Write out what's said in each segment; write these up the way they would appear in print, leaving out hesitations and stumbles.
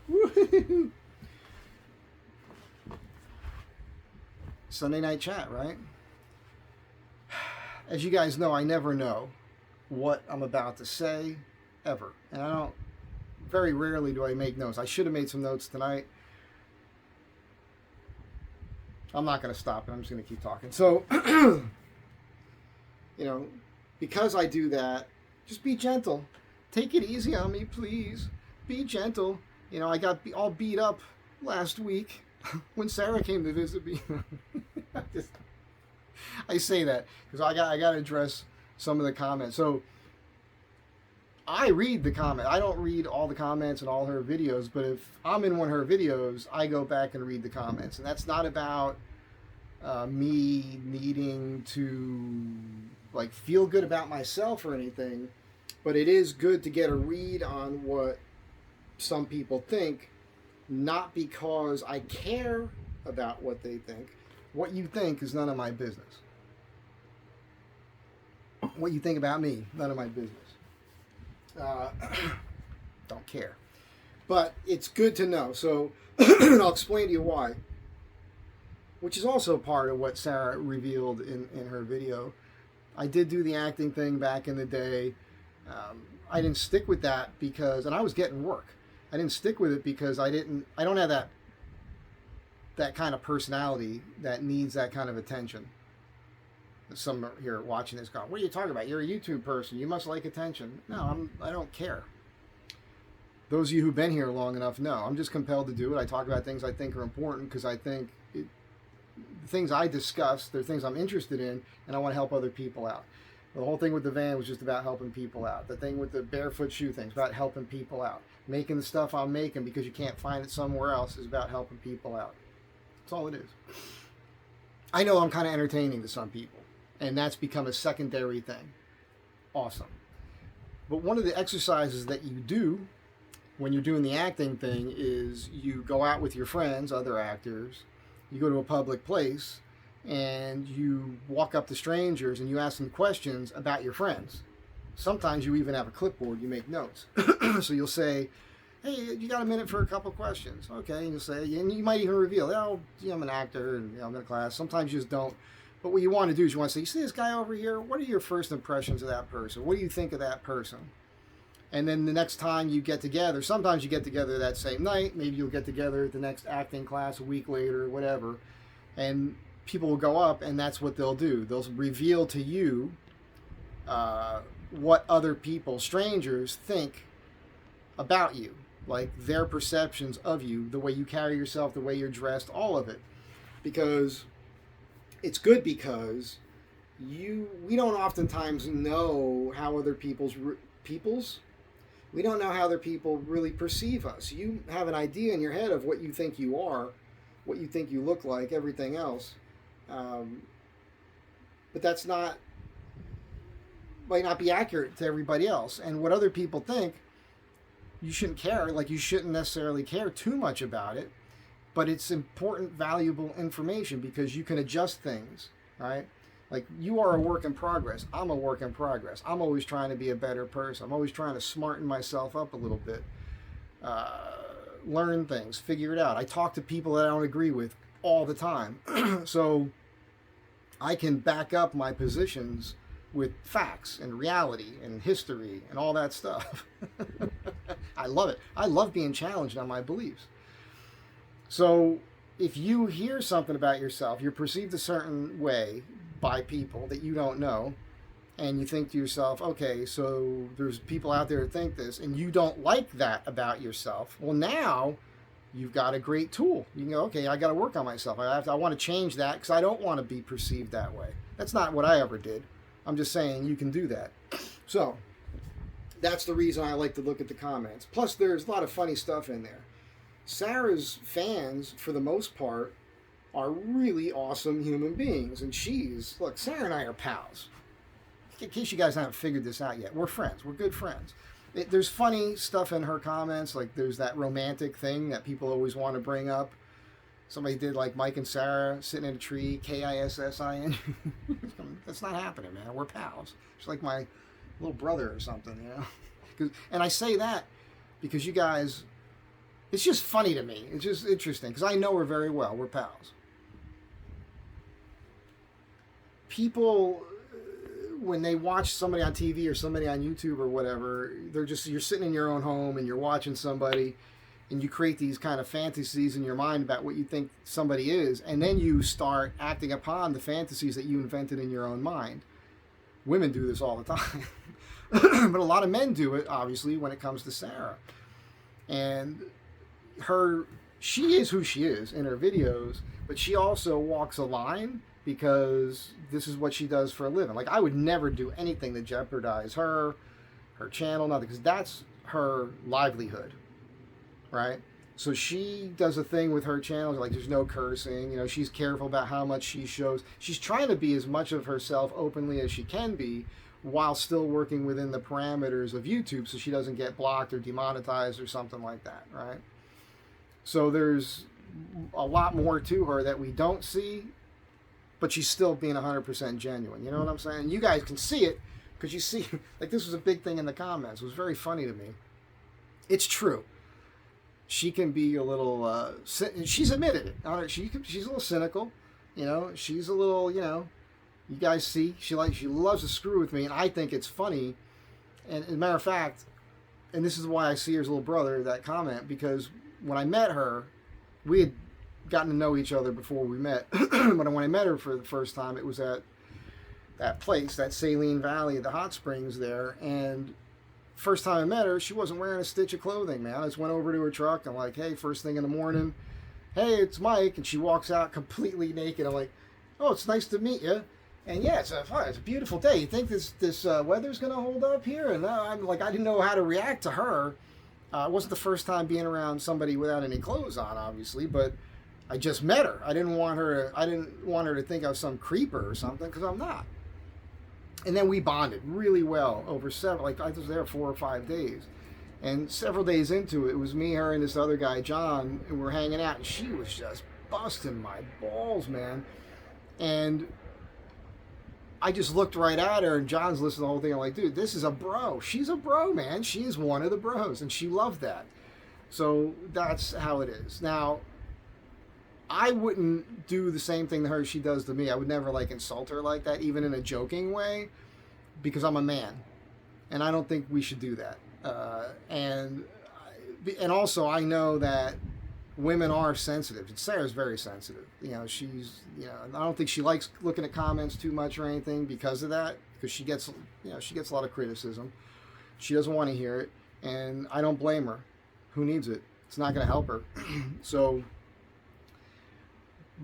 Woo-hoo-hoo. Sunday night chat, right? As you guys know, I never know what I'm about to say, ever. And I don't, very rarely do I make notes. I should have made some notes tonight. I'm not going to stop it. I'm just going to keep talking. So, because I do that, just be gentle. Take it easy on me, please. Be gentle. I got all beat up last week when Sarah came to visit me. I say that because I got to address some of the comments. So I read the comment. I don't read all the comments in all her videos, but if I'm in one of her videos, I go back and read the comments. And that's not about me needing to feel good about myself or anything, but it is good to get a read on what some people think, not because I care about what they think. What you think is none of my business. What you think about me, none of my business. Don't care. But it's good to know. So I'll explain to you why. Which is also part of what Sarah revealed in her video. I did do the acting thing back in the day. I didn't stick with that because, and I was getting work. I didn't stick with it because I don't have that kind of personality that needs that kind of attention. Some here watching this going, what are you talking about? You're a YouTube person. You must like attention. No, I don't care. Those of you who've been here long enough know. I'm just compelled to do it. I talk about things I think are important because I think the things I discuss, they're things I'm interested in, and I want to help other people out. The whole thing with the van was just about helping people out. The thing with the barefoot shoe thing is about helping people out. Making the stuff I'm making because you can't find it somewhere else is about helping people out. That's all it is. I know I'm kind of entertaining to some people, and that's become a secondary thing. Awesome. But one of the exercises that you do when you're doing the acting thing is you go out with your friends, other actors, you go to a public place, and you walk up to strangers and you ask them questions about your friends. Sometimes you even have a clipboard, you make notes. So you'll say, hey, you got a minute for a couple questions? Okay, and you'll say, and you might even reveal, I'm an actor and I'm in a class. Sometimes you just don't. But what you want to do is you want to say, you see this guy over here? What are your first impressions of that person? What do you think of that person? And then the next time you get together, sometimes you get together that same night, maybe you'll get together at the next acting class a week later, whatever, and people will go up and that's what they'll do. They'll reveal to you what other people, strangers, think about you, like their perceptions of you, the way you carry yourself, the way you're dressed, all of it. Because it's good because we don't oftentimes know how other we don't know how other people really perceive us. You have an idea in your head of what you think you are, what you think you look like, everything else. But that's might not be accurate to everybody else. And what other people think, you shouldn't care. Like, you shouldn't necessarily care too much about it. But it's important, valuable information because you can adjust things, right? Like, you are a work in progress. I'm a work in progress. I'm always trying to be a better person. I'm always trying to smarten myself up a little bit. Learn things, figure it out. I talk to people that I don't agree with all the time. So I can back up my positions with facts and reality and history and all that stuff. I love it. I love being challenged on my beliefs. So if you hear something about yourself, you're perceived a certain way by people that you don't know, and you think to yourself, okay, so there's people out there that think this, and you don't like that about yourself. Well, now you've got a great tool. You can go, okay, I got to work on myself. I want to change that because I don't want to be perceived that way. That's not what I ever did. I'm just saying you can do that. So that's the reason I like to look at the comments. Plus, there's a lot of funny stuff in there. Sarah's fans, for the most part, are really awesome human beings. And look, Sarah and I are pals. In case you guys haven't figured this out yet, we're friends. We're good friends. There's funny stuff in her comments, like there's that romantic thing that people always want to bring up. Somebody did like Mike and Sarah sitting in a tree, KISSIN. That's not happening, man. We're pals. She's like my little brother or something, you know. And I say that because you guys, it's just funny to me. It's just interesting because I know her very well. We're pals. People, when they watch somebody on TV or somebody on YouTube or whatever, you're sitting in your own home and you're watching somebody, and you create these kind of fantasies in your mind about what you think somebody is, and then you start acting upon the fantasies that you invented in your own mind. Women do this all the time. But a lot of men do it, obviously, when it comes to Sarah. And she is who she is in her videos, but she also walks a line because this is what she does for a living. Like, I would never do anything to jeopardize her channel, nothing, because that's her livelihood, right? So she does a thing with her channel, like there's no cursing, you know, she's careful about how much she shows. She's trying to be as much of herself openly as she can be while still working within the parameters of YouTube so she doesn't get blocked or demonetized or something like that, right? So there's a lot more to her that we don't see, but she's still being 100% genuine. You know what I'm saying? You guys can see it because you see, like, this was a big thing in the comments. It was very funny to me. It's true. She can be a little, she's admitted it. She's a little cynical, you know. She's a little, you know, you guys see, she loves to screw with me, and I think it's funny. And as a matter of fact, and this is why I see her as little brother, that comment, because when I met her, we had gotten to know each other before we met. But when I met her for the first time, it was at that place, that Saline Valley, the hot springs there, and first time I met her, she wasn't wearing a stitch of clothing, man. I just went over to her truck. I'm like, hey, first thing in the morning, hey, it's Mike. And she walks out completely naked. I'm like, oh, it's nice to meet you. And yeah, it's a beautiful day. You think this weather's going to hold up here? And I'm like, I didn't know how to react to her. It wasn't the first time being around somebody without any clothes on, obviously, but I just met her. I didn't want her to think I was some creeper or something, because I'm not. And then we bonded really well over I was there 4 or 5 days. And several days into it, it was me, her, and this other guy, John, and we're hanging out. And she was just busting my balls, man. And I just looked right at her, and John's listening to the whole thing. I'm like, dude, this is a bro. She's a bro, man. She is one of the bros, and she loved that. So that's how it is. Now, I wouldn't do the same thing to her she does to me. I would never, like, insult her like that, even in a joking way, because I'm a man, and I don't think we should do that. And also, I know that women are sensitive. Sarah's very sensitive. You know, I don't think she likes looking at comments too much or anything because of that, because she gets a lot of criticism. She doesn't want to hear it, and I don't blame her. Who needs it? It's not going to help her. So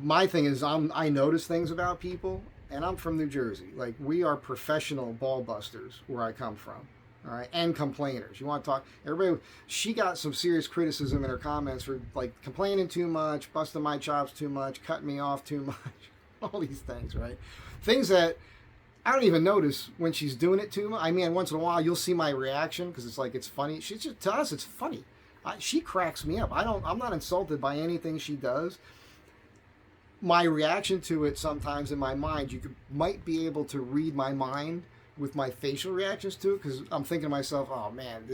my thing is, I notice things about people, and I'm from New Jersey. Like, we are professional ball busters where I come from, all right, and complainers. You want to talk? Everybody, she got some serious criticism in her comments for, like, complaining too much, busting my chops too much, cutting me off too much, all these things, right? Things that I don't even notice when she's doing it to me. I mean, once in a while you'll see my reaction because it's like, it's funny. She's just, to us, it's funny. She cracks me up. I'm not insulted by anything she does. My reaction to it sometimes in my mind, might be able to read my mind with my facial reactions to it, because I'm thinking to myself, oh man,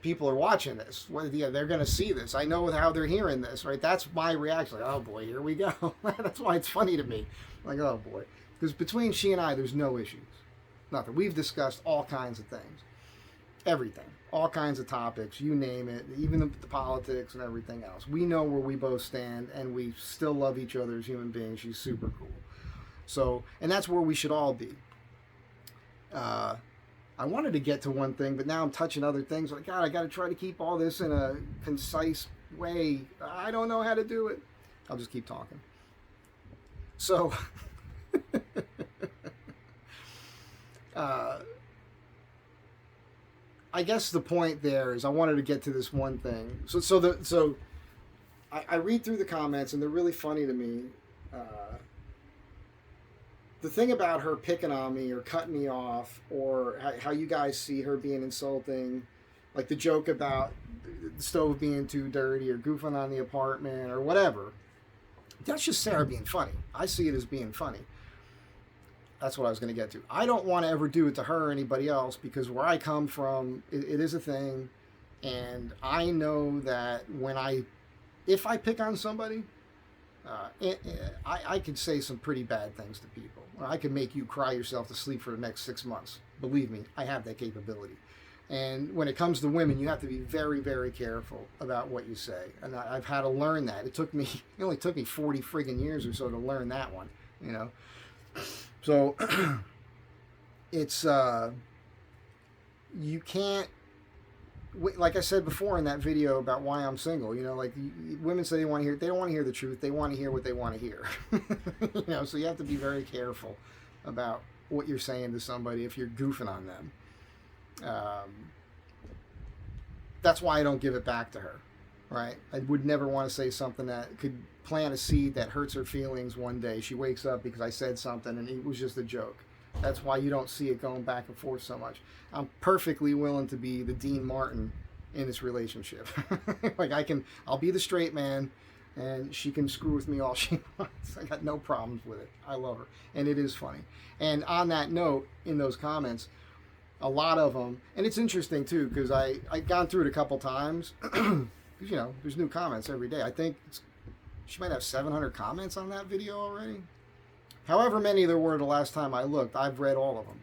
people are watching this. They're going to see this. I know how they're hearing this, right? That's my reaction. Like, oh boy, here we go. That's why it's funny to me. Like, oh boy. Because between she and I, there's no issues. Nothing. We've discussed all kinds of things. Everything. All kinds of topics, you name it, even the politics and everything else. We know where we both stand, and we still love each other as human beings. She's super cool. So, and that's where we should all be. I wanted to get to one thing, but now I'm touching other things. Like, God, I got to try to keep all this in a concise way. I don't know how to do it. I'll just keep talking. So, I guess the point there is I wanted to get to this one thing. So I read through the comments, and they're really funny to me. The thing about her picking on me or cutting me off, or how you guys see her being insulting, like the joke about the stove being too dirty or goofing on the apartment or whatever, that's just Sarah being funny. I see it as being funny. That's what I was going to get to. I don't want to ever do it to her or anybody else, because where I come from, it is a thing, And I know that if I pick on somebody, I could say some pretty bad things to people. I could make you cry yourself to sleep for the next 6 months. Believe me, I have that capability. And when it comes to women, you have to be very, very careful about what you say. And I've had to learn that. It only took me 40 friggin' years or so to learn that one, you know. So it's you can't, like I said before in that video about why I'm single, you know, like women say they don't want to hear the truth. They want to hear what they want to hear. You know, so you have to be very careful about what you're saying to somebody if you're goofing on them. That's why I don't give it back to her, right? I would never want to say something that could plant a seed that hurts her feelings one day. She wakes up because I said something and it was just a joke. That's why you don't see it going back and forth so much. I'm perfectly willing to be the Dean Martin in this relationship. Like I'll be the straight man and she can screw with me all she wants. I got no problems with it. I love her. And it is funny. And on that note, in those comments, a lot of them, and it's interesting too, because I've gone through it a couple times. You know, there's new comments every day. I think she might have 700 comments on that video already. However many there were the last time I looked, I've read all of them.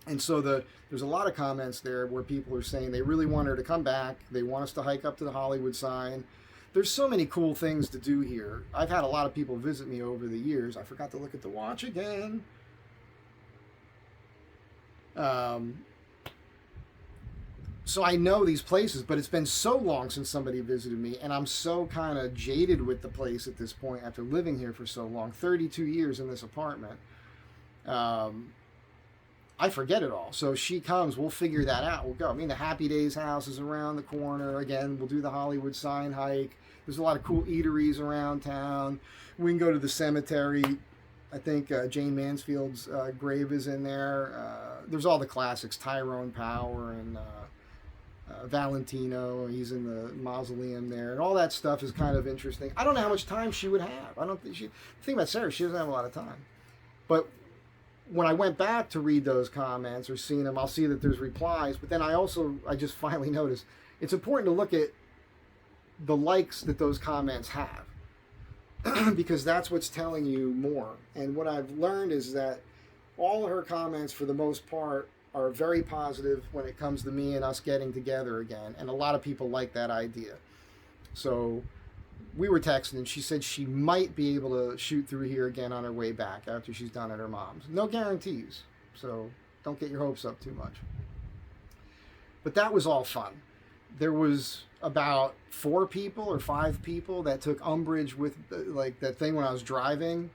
And so there's a lot of comments there where people are saying they really want her to come back. They want us to hike up to the Hollywood sign. There's so many cool things to do here. I've had a lot of people visit me over the years. I forgot to look at the watch again. So I know these places, but it's been so long since somebody visited me, and I'm so kind of jaded with the place at this point after living here for so long, 32 years in this apartment. I forget it all. So she comes, we'll figure that out. We'll go. I mean, the Happy Days house is around the corner. Again, we'll do the Hollywood sign hike. There's a lot of cool eateries around town. We can go to the cemetery. I think Jane Mansfield's grave is in there. There's all the classics, Tyrone Power and Valentino. He's in the mausoleum there. And all that stuff is kind of interesting. I don't know how much time she would have. I don't think the thing about Sarah, she doesn't have a lot of time. But when I went back to read those comments or seen them, I'll see that there's replies. But then I just finally noticed it's important to look at the likes that those comments have. Because that's what's telling you more. And what I've learned is that all of her comments, for the most part, are very positive when it comes to me and us getting together again. And a lot of people like that idea. So we were texting, and she said she might be able to shoot through here again on her way back after she's done at her mom's. No guarantees, so don't get your hopes up too much. But that was all fun. There was about 4 people or 5 people that took umbrage with like that thing when I was driving.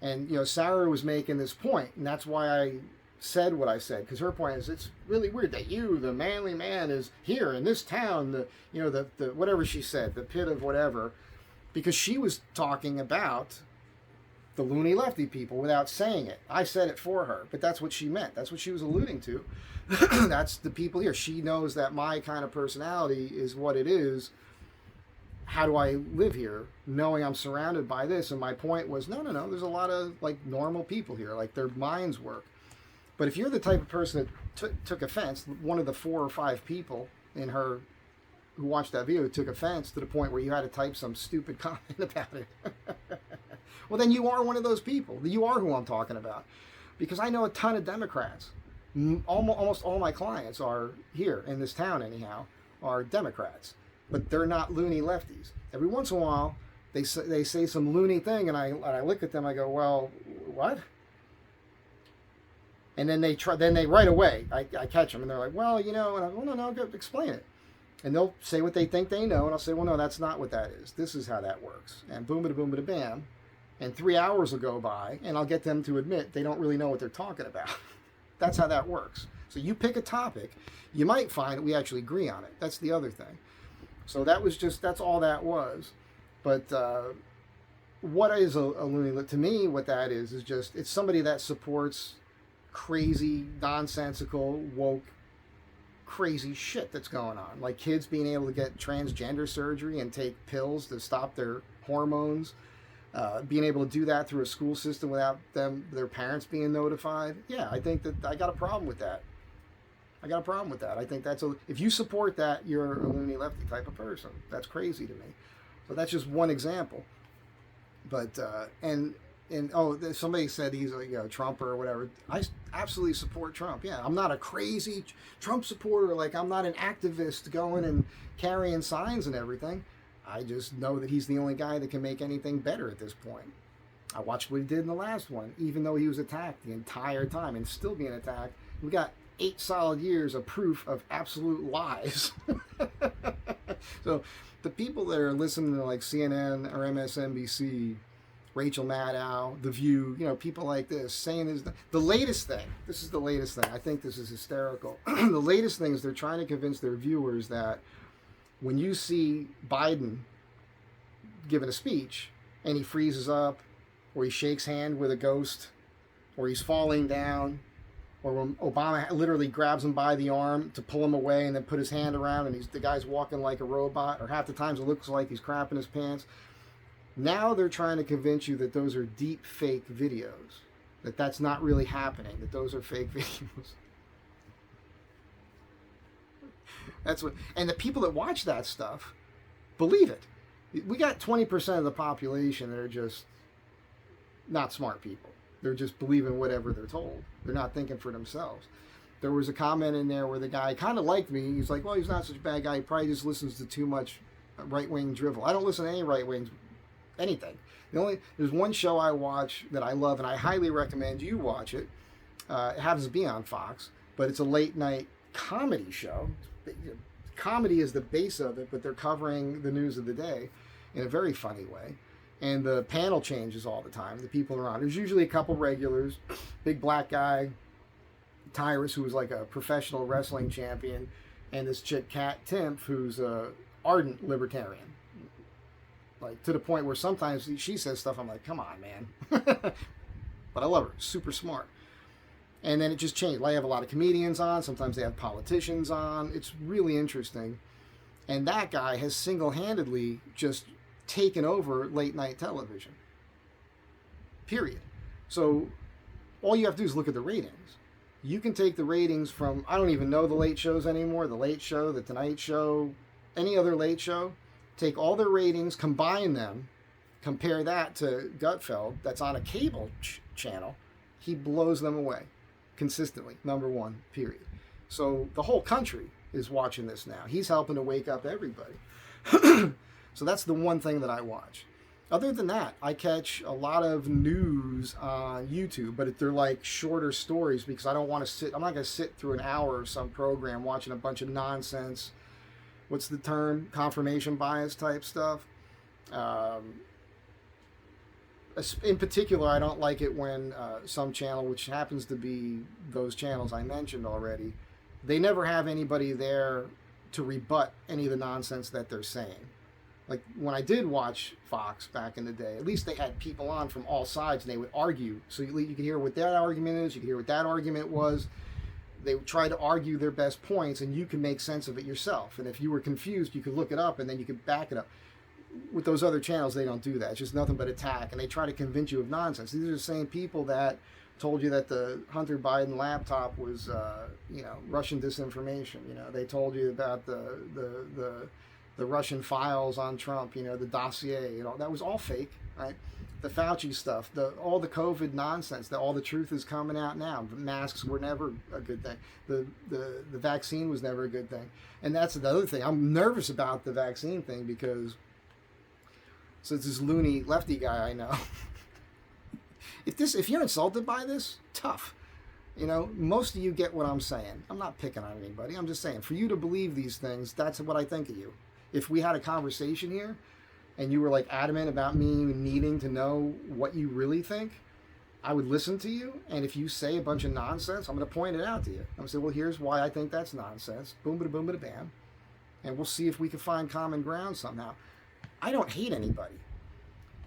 And, you know, Sarah was making this point, and that's why I said what I said, because her point is it's really weird that you, the manly man, is here in this town, the whatever she said, the pit of whatever, because she was talking about the loony lefty people without saying it. I said it for her, but that's what she meant. That's what she was alluding to. That's the people here. She knows that my kind of personality is what it is. How do I live here knowing I'm surrounded by this? And my point was, no, there's a lot of like normal people here, like their minds work. But if you're the type of person that took offense, one of the 4 or 5 people in her who watched that video took offense to the point where you had to type some stupid comment about it. Well, then you are one of those people. You are who I'm talking about. Because I know a ton of Democrats. Almost all my clients are here in this town anyhow, are Democrats. But they're not loony lefties. Every once in a while, they say some loony thing, and I look at them, I go, well, what? And then they right away, I catch them, and they're like, well, you know, and I go, no, go explain it. And they'll say what they think they know, and I'll say, well, no, that's not what that is. This is how that works. And boom-a-da-boom-a-da-bam. And 3 hours will go by, and I'll get them to admit they don't really know what they're talking about. That's how that works. So you pick a topic, you might find that we actually agree on it. That's the other thing. So that's all that was. But what is a loony? To me, what that is just, it's somebody that supports crazy, nonsensical, woke, crazy shit that's going on. Like kids being able to get transgender surgery and take pills to stop their hormones. Being able to do that through a school system without their parents being notified. Yeah, I think that I got a problem with that. I got a problem with that. I think if you support that, you're a loony lefty type of person. That's crazy to me. So that's just one example. But somebody said he's a Trump or whatever. I absolutely support Trump. Yeah, I'm not a crazy Trump supporter. Like, I'm not an activist going and carrying signs and everything. I just know that he's the only guy that can make anything better at this point. I watched what he did in the last one, even though he was attacked the entire time and still being attacked. We got 8 solid years of proof of absolute lies. So the people that are listening to like CNN or MSNBC, Rachel Maddow, The View, people like this saying is the latest thing. This is the latest thing. I think this is hysterical. The latest thing is they're trying to convince their viewers that when you see Biden giving a speech and he freezes up, or he shakes hand with a ghost, or he's falling down, or when Obama literally grabs him by the arm to pull him away and then put his hand around and the guy's walking like a robot, or half the times it looks like he's crapping his pants. Now they're trying to convince you that those are deep fake videos, that that's not really happening, that those are fake videos. And the people that watch that stuff believe it. We got 20% of the population that are just not smart people. They're just believing whatever they're told. They're not thinking for themselves. There was a comment in there where the guy kind of liked me. He's like, well, he's not such a bad guy. He probably just listens to too much right-wing drivel. I don't listen to any right-wing anything. There's one show I watch that I love, and I highly recommend you watch it. It happens to be on Fox, but it's a late-night comedy show. Comedy is the base of it, but they're covering the news of the day in a very funny way. And the panel changes all the time. The people are on. There's usually a couple regulars. Big black guy, Tyrus, who was like a professional wrestling champion, and this chick, Kat Timpf, who's a ardent libertarian. Like, to the point where sometimes she says stuff, I'm like, come on, man. But I love her. Super smart. And then it just changed. I have a lot of comedians on. Sometimes they have politicians on. It's really interesting. And that guy has single-handedly just taken over late-night television. Period. So all you have to do is look at the ratings. You can take the ratings from, I don't even know the late shows anymore, the Late Show, the Tonight Show, any other late show. Take all their ratings, combine them, compare that to Gutfeld, that's on a cable channel. He blows them away consistently. Number one, period. So the whole country is watching this now. He's helping to wake up everybody. So that's the one thing that I watch. Other than that, I catch a lot of news on YouTube, but they're like shorter stories because I don't want to I'm not going to sit through an hour of some program watching a bunch of nonsense. What's the term? Confirmation bias type stuff. In particular, I don't like it when some channel, which happens to be those channels I mentioned already, they never have anybody there to rebut any of the nonsense that they're saying. Like when I did watch Fox back in the day, at least they had people on from all sides and they would argue. So you could hear what that argument is, you could hear what that argument was. They would try to argue their best points and you can make sense of it yourself. And if you were confused, you could look it up and then you could back it up. With those other channels, they don't do that. It's just nothing but attack, and they try to convince you of nonsense. These are the same people that told you that the Hunter Biden laptop was, Russian disinformation. They told you about the Russian files on Trump. The dossier. That was all fake, right? The Fauci stuff, all the COVID nonsense. All the truth is coming out now. The masks were never a good thing. The vaccine was never a good thing, and that's the other thing. I'm nervous about the vaccine thing because. So it's this loony lefty guy I know. If you're insulted by this, tough. Most of you get what I'm saying. I'm not picking on anybody. I'm just saying, for you to believe these things, that's what I think of you. If we had a conversation here and you were like adamant about me needing to know what you really think, I would listen to you. And if you say a bunch of nonsense, I'm going to point it out to you. I'm going to say, well, here's why I think that's nonsense. Boom, bada, boom, bada, bam. And we'll see if we can find common ground somehow. I don't hate anybody.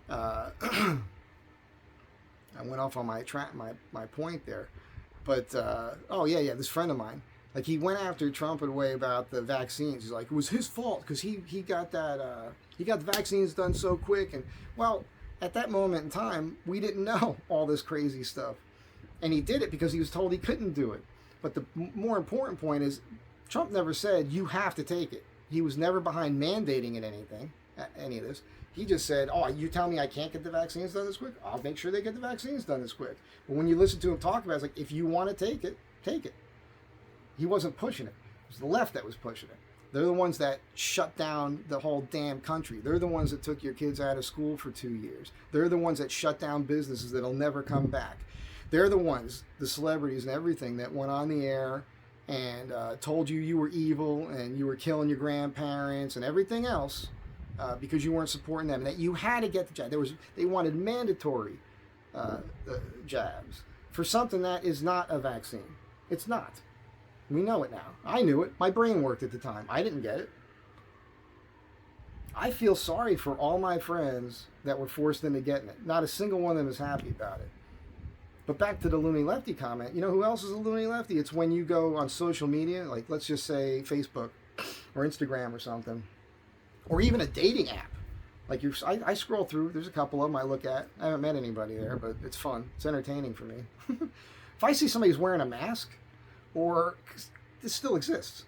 I went off on my point there, but this friend of mine, like he went after Trump in a way about the vaccines. He's like, it was his fault because he got the vaccines done so quick, and well, at that moment in time, we didn't know all this crazy stuff, and he did it because he was told he couldn't do it. But the more important point is Trump never said you have to take it. He was never behind mandating it any of this. He just said, oh, you tell me I can't get the vaccines done this quick? I'll make sure they get the vaccines done this quick. But when you listen to him talk about it, it's like, if you want to take it, take it. He wasn't pushing it. It was the left that was pushing it. They're the ones that shut down the whole damn country. They're the ones that took your kids out of school for 2 years. They're the ones that shut down businesses that'll never come back. They're the ones, the celebrities and everything, that went on the air and told you were evil and you were killing your grandparents and everything else because you weren't supporting them. And that you had to get the jab. They wanted mandatory jabs for something that is not a vaccine. It's not. We know it now. I knew it. My brain worked at the time. I didn't get it. I feel sorry for all my friends that were forced into getting it. Not a single one of them is happy about it. But back to the loony lefty comment. You know who else is a loony lefty? It's when you go on social media, like let's just say Facebook or Instagram or something, or even a dating app. Like I scroll through. There's a couple of them I look at. I haven't met anybody there, but it's fun. It's entertaining for me. If I see somebody who's wearing a mask, or this still exists,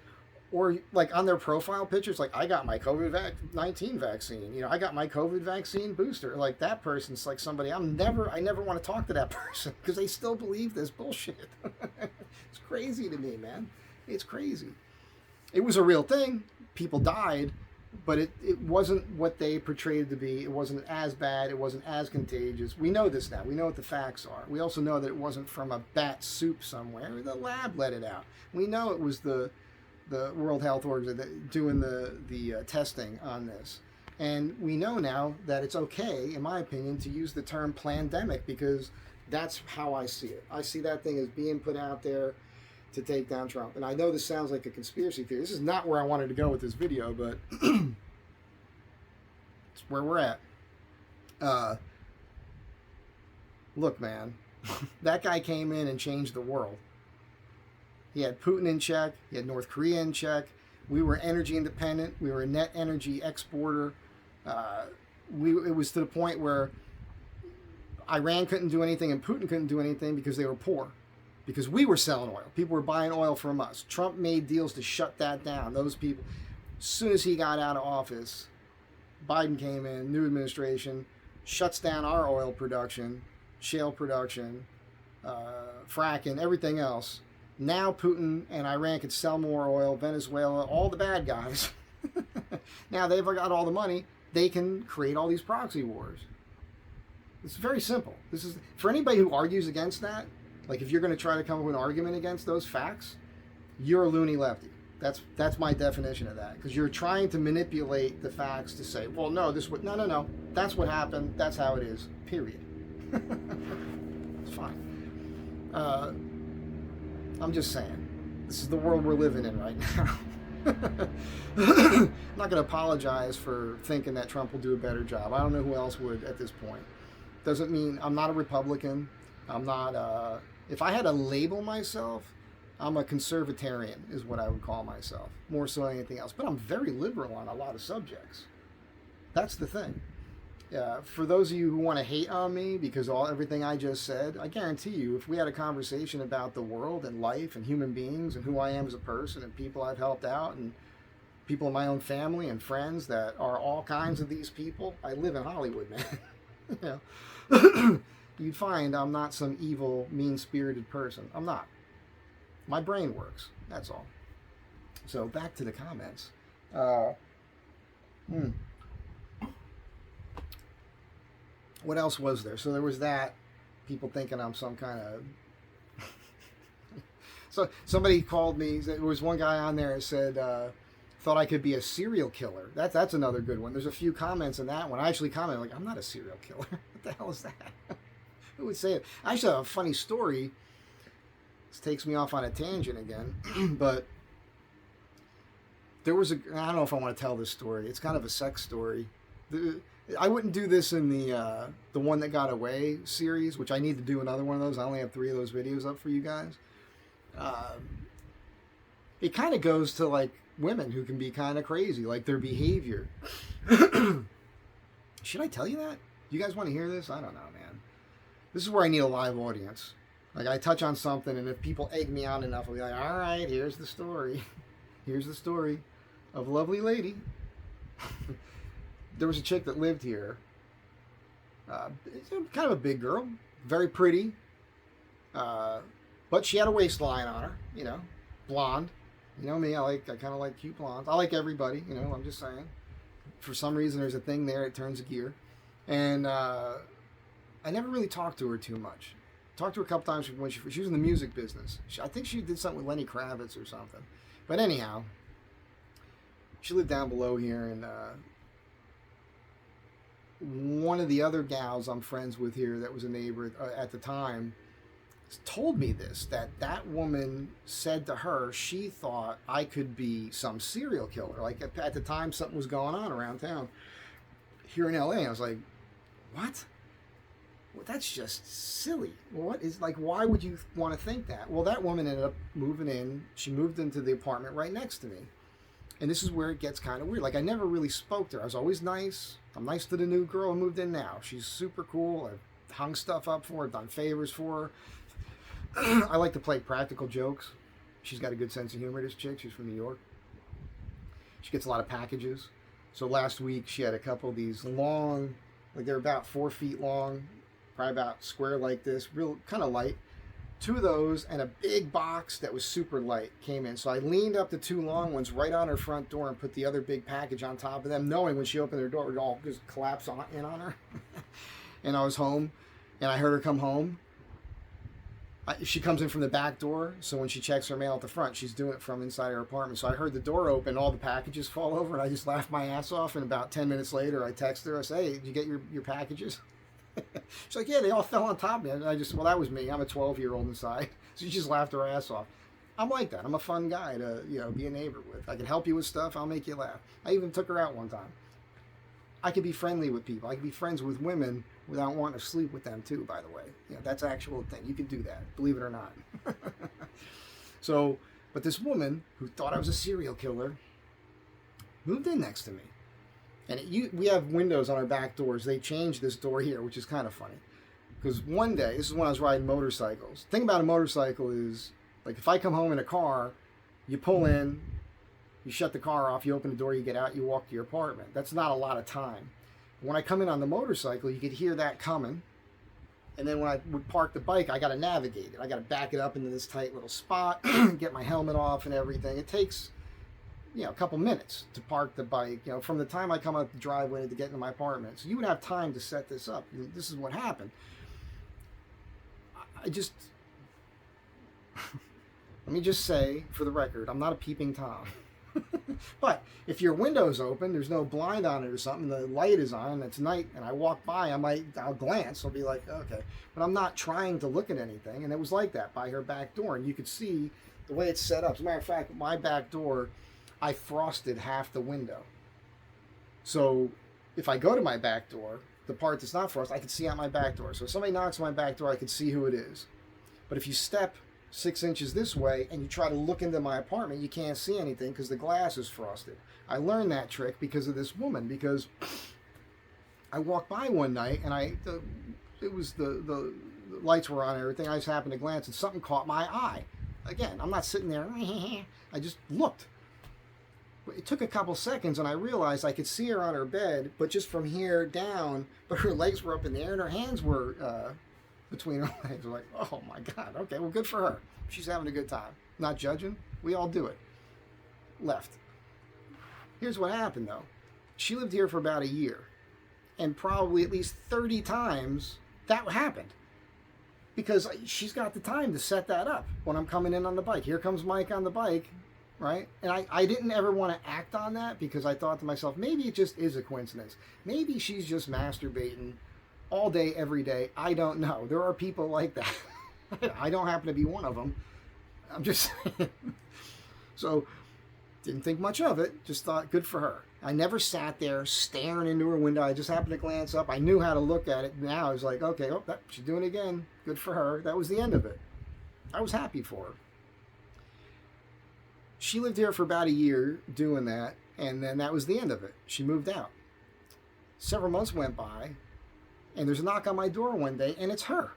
or like on their profile pictures, like I got my COVID-19 vaccine, you know, I got my COVID vaccine booster. Like that person's like somebody I never want to talk to that person because they still believe this bullshit. It's crazy to me, man. It's crazy. It was a real thing. People died, but it wasn't what they portrayed it to be. It wasn't as bad. It wasn't as contagious. We know this now. We know what the facts are. We also know that it wasn't from a bat soup somewhere. The lab let it out. We know it was the World Health Organization doing the testing on this. And we know now that it's okay, in my opinion, to use the term plandemic because that's how I see it. I see that thing as being put out there to take down Trump. And I know this sounds like a conspiracy theory. This is not where I wanted to go with this video, but it's where we're at. Look, man, that guy came in and changed the world. He had Putin in check. He had North Korea in check. We were energy independent. We were a net energy exporter. It was to the point where Iran couldn't do anything and Putin couldn't do anything because they were poor. Because we were selling oil. People were buying oil from us. Trump made deals to shut that down. Those people, as soon as he got out of office, Biden came in, new administration, shuts down our oil production, shale production, fracking, everything else. Now Putin and Iran could sell more oil, Venezuela, all the bad guys. Now they've got all the money. They can create all these proxy wars. It's very simple. This is for anybody who argues against that. Like if you're going to try to come up with an argument against those facts, you're a loony lefty. That's my definition of that. Because you're trying to manipulate the facts to say, well, no, no. That's what happened. That's how it is. Period. It's fine. I'm just saying. This is the world we're living in right now. I'm not going to apologize for thinking that Trump will do a better job. I don't know who else would at this point. Doesn't mean I'm not a Republican. I'm not if I had to label myself, I'm a conservatarian is what I would call myself, more so than anything else. But I'm very liberal on a lot of subjects. That's the thing. For those of you who want to hate on me because everything I just said, I guarantee you, if we had a conversation about the world and life and human beings and who I am as a person and people I've helped out and people in my own family and friends that are all kinds of these people, I live in Hollywood, man. You'd find I'm not some evil, mean-spirited person. I'm not. My brain works. That's all. So back to the comments. What else was there? So there was that. People thinking I'm some kind of... So somebody called me. There was one guy on there that said, thought I could be a serial killer. That's another good one. There's a few comments in that one. I actually commented, like, I'm not a serial killer. What the hell is that? Who would say it? I actually have a funny story. This takes me off on a tangent again. But there was I don't know if I want to tell this story. It's kind of a sex story. I wouldn't do this in the One That Got Away series, which I need to do another one of those. I only have 3 of those videos up for you guys. It kind of goes to like women who can be kind of crazy, like their behavior. Should I tell you that? You guys want to hear this? I don't know, man. This is where I need a live audience. Like, I touch on something, and if people egg me on enough, I'll be like, all right, here's the story. Here's the story of a lovely lady. There was a chick that lived here. Kind of a big girl, very pretty. But she had a waistline on her, you know, blonde. You know me, I kind of like cute blondes. I like everybody, you know, I'm just saying. For some reason, there's a thing there, it turns a gear. And I never really talked to her too much. Talked to her a couple times when she was in the music business. I think she did something with Lenny Kravitz or something. But anyhow, she lived down below here, and one of the other gals I'm friends with here that was a neighbor at the time told me this, that woman said to her she thought I could be some serial killer. Like, at the time something was going on around town here in LA. I was like, what? Well, that's just silly. What is, like, why would you want to think that? Well, that woman ended up moving in. She moved into the apartment right next to me. And this is where it gets kind of weird. Like, I never really spoke to her. I was always nice. I'm nice to the new girl who moved in now. She's super cool. I've hung stuff up for her, done favors for her. I like to play practical jokes. She's got a good sense of humor, this chick. She's from New York. She gets a lot of packages. So last week she had a couple of these long, like they're about 4 feet long, probably about square like this, real kind of light. 2 of those and a big box that was super light came in. So I leaned up the 2 long ones right on her front door and put the other big package on top of them, knowing when she opened her door it would all just collapse in on her. And I was home, and I heard her come home. She comes in from the back door, so when she checks her mail at the front, she's doing it from inside her apartment. So I heard the door open, all the packages fall over, and I just laughed my ass off. And about 10 minutes later, I text her. I say, hey, did you get your packages? She's like, yeah, they all fell on top of me. And I just, well, that was me. I'm a 12-year-old inside. So she just laughed her ass off. I'm like that. I'm a fun guy to, you know, be a neighbor with. I can help you with stuff. I'll make you laugh. I even took her out one time. I could be friendly with people. I could be friends with women without wanting to sleep with them too, by the way. You know, that's an actual thing. You can do that, believe it or not. So, but this woman who thought I was a serial killer moved in next to me. And we have windows on our back doors. They changed this door here, which is kind of funny. Because one day, this is when I was riding motorcycles. The thing about a motorcycle is, like, if I come home in a car, you pull in, you shut the car off, you open the door, you get out, you walk to your apartment. That's not a lot of time. When I come in on the motorcycle, you could hear that coming. And then when I would park the bike, I got to navigate it. I got to back it up into this tight little spot, get my helmet off and everything. It takes, you know, a couple minutes to park the bike, you know, from the time I come up the driveway to get into my apartment. So you would have time to set this up. This is what happened. I just, let me just say, for the record, I'm not a peeping Tom. But if your window's open, there's no blind on it or something, the light is on, and it's night, and I walk by, I'll glance, I'll be like, okay. But I'm not trying to look at anything, and it was like that by her back door, and you could see the way it's set up. As a matter of fact, my back door, I frosted half the window. So if I go to my back door, the part that's not frosted, I can see out my back door. So if somebody knocks on my back door, I can see who it is. But if you step 6 inches this way and you try to look into my apartment, you can't see anything because the glass is frosted. I learned that trick because of this woman, because I walked by one night and the lights were on and everything. I just happened to glance and something caught my eye. Again, I'm not sitting there, I just looked. It took a couple seconds and I realized I could see her on her bed, but just from here down, but her legs were up in the air and her hands were between her legs. I'm like, oh my God, okay, well, good for her. She's having a good time. Not judging. We all do it. Left. Here's what happened, though. She lived here for about a year, and probably at least 30 times that happened, because she's got the time to set that up when I'm coming in on the bike. Here comes Mike on the bike, right? And I didn't ever want to act on that because I thought to myself, maybe it just is a coincidence. Maybe she's just masturbating all day, every day. I don't know. There are people like that. I don't happen to be one of them. I'm just saying. So, didn't think much of it. Just thought, good for her. I never sat there staring into her window. I just happened to glance up. I knew how to look at it. Now I was like, okay, she's doing it again. Good for her. That was the end of it. I was happy for her. She lived here for about a year doing that, and then that was the end of it. She moved out. Several months went by, and there's a knock on my door one day, and it's her.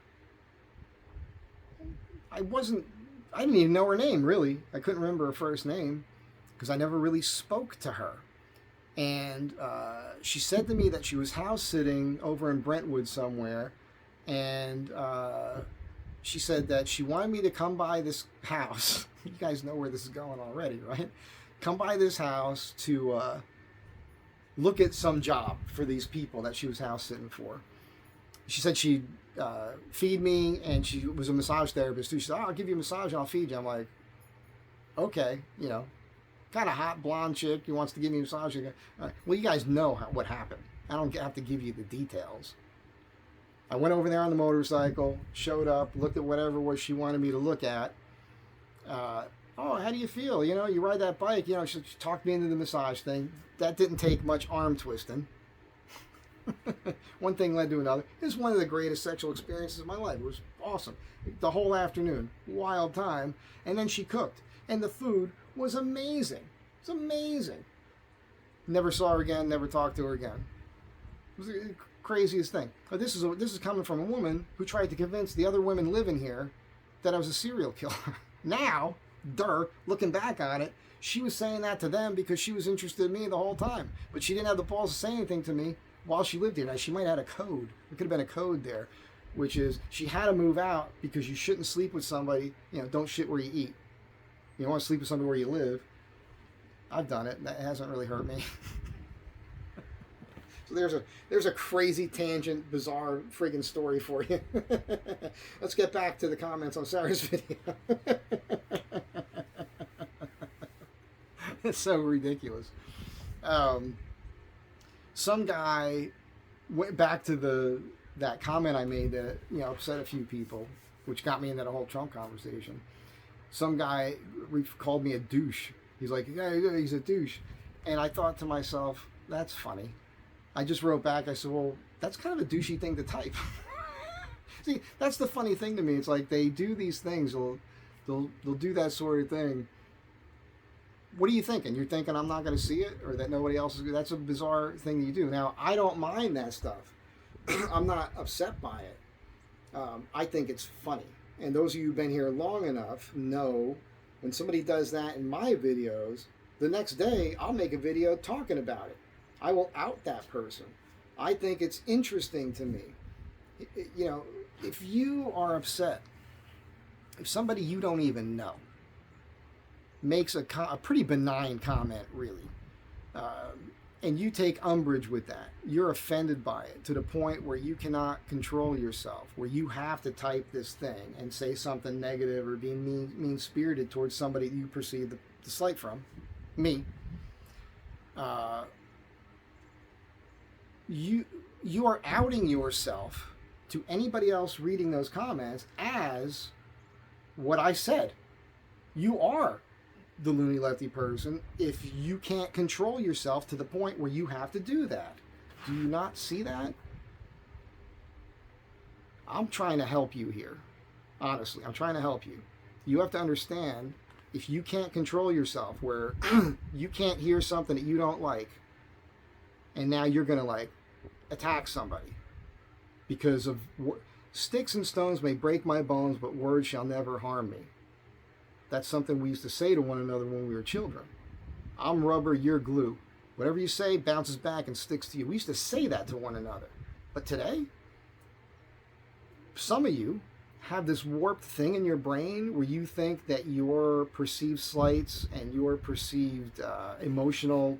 I didn't even know her name, really. I couldn't remember her first name because I never really spoke to her. And she said to me that she was house sitting over in Brentwood somewhere, and she said that she wanted me to come by this house. You guys know where this is going already, right? Come by this house to look at some job for these people that she was house sitting for. She said she'd feed me, and she was a massage therapist too. She said, "Oh, I'll give you a massage and I'll feed you." I'm like, okay, kind of hot blonde chick who wants to give me a massage. All right. Well, you guys know what happened. I don't have to give you the details. I went over there on the motorcycle, showed up, looked at whatever it was she wanted me to look at. Oh, how do you feel? You ride that bike. She talked me into the massage thing. That didn't take much arm twisting. One thing led to another. It was one of the greatest sexual experiences of my life. It was awesome. The whole afternoon. Wild time. And then she cooked. And the food was amazing. It's amazing. Never saw her again. Never talked to her again. It was the craziest thing. But this is coming from a woman who tried to convince the other women living here that I was a serial killer. Now, looking back on it, she was saying that to them because she was interested in me the whole time. But she didn't have the balls to say anything to me while she lived here. Now, she might have had a code. There could have been a code there, which is she had to move out because you shouldn't sleep with somebody. Don't shit where you eat. You don't want to sleep with somebody where you live. I've done it. That hasn't really hurt me. So there's a crazy tangent, bizarre friggin' story for you. Let's get back to the comments on Sarah's video. It's so ridiculous. Some guy went back to that comment I made that upset a few people, which got me into the whole Trump conversation. Some guy called me a douche. He's like, yeah, he's a douche. And I thought to myself, that's funny. I just wrote back, I said, well, that's kind of a douchey thing to type. See, that's the funny thing to me. It's like they do these things. They'll do that sort of thing. What are you thinking? You're thinking I'm not going to see it, or that nobody else is? That's a bizarre thing that you do. Now, I don't mind that stuff. I'm not upset by it. I think it's funny. And those of you who've been here long enough know when somebody does that in my videos, the next day I'll make a video talking about it. I will out that person. I think it's interesting to me. If you are upset, if somebody you don't even know makes a pretty benign comment, really, and you take umbrage with that, you're offended by it to the point where you cannot control yourself, where you have to type this thing and say something negative or be mean-spirited towards somebody you perceive the slight from, me. You are outing yourself to anybody else reading those comments as what I said. You are the loony lefty person if you can't control yourself to the point where you have to do that. Do you not see that? I'm trying to help you here. Honestly, I'm trying to help you. You have to understand, if you can't control yourself, where you can't hear something that you don't like, and now you're going to attack somebody because of sticks and stones may break my bones, but words shall never harm me. That's something we used to say to one another when we were children. I'm rubber, you're glue. Whatever you say bounces back and sticks to you. We used to say that to one another. But today, some of you have this warped thing in your brain where you think that your perceived slights and your perceived emotional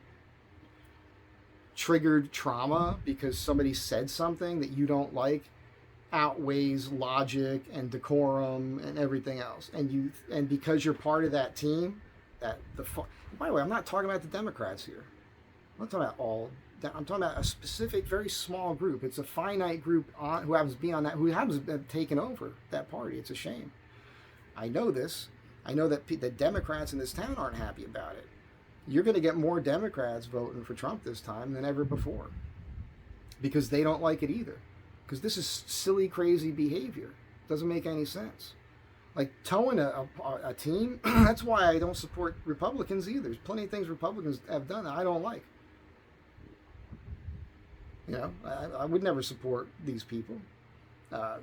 triggered trauma because somebody said something that you don't like outweighs logic and decorum and everything else, and because you're part of that team, by the way, I'm not talking about the Democrats here. I'm not talking about all. I'm talking about a specific, very small group. It's a finite group who happens to be on that, who happens to have taken over that party. It's a shame. I know this. I know that the Democrats in this town aren't happy about it. You're going to get more Democrats voting for Trump this time than ever before because they don't like it either. Because this is silly, crazy behavior. Doesn't make any sense. Like towing a team, that's why I don't support Republicans either. There's plenty of things Republicans have done that I don't like. I would never support these people.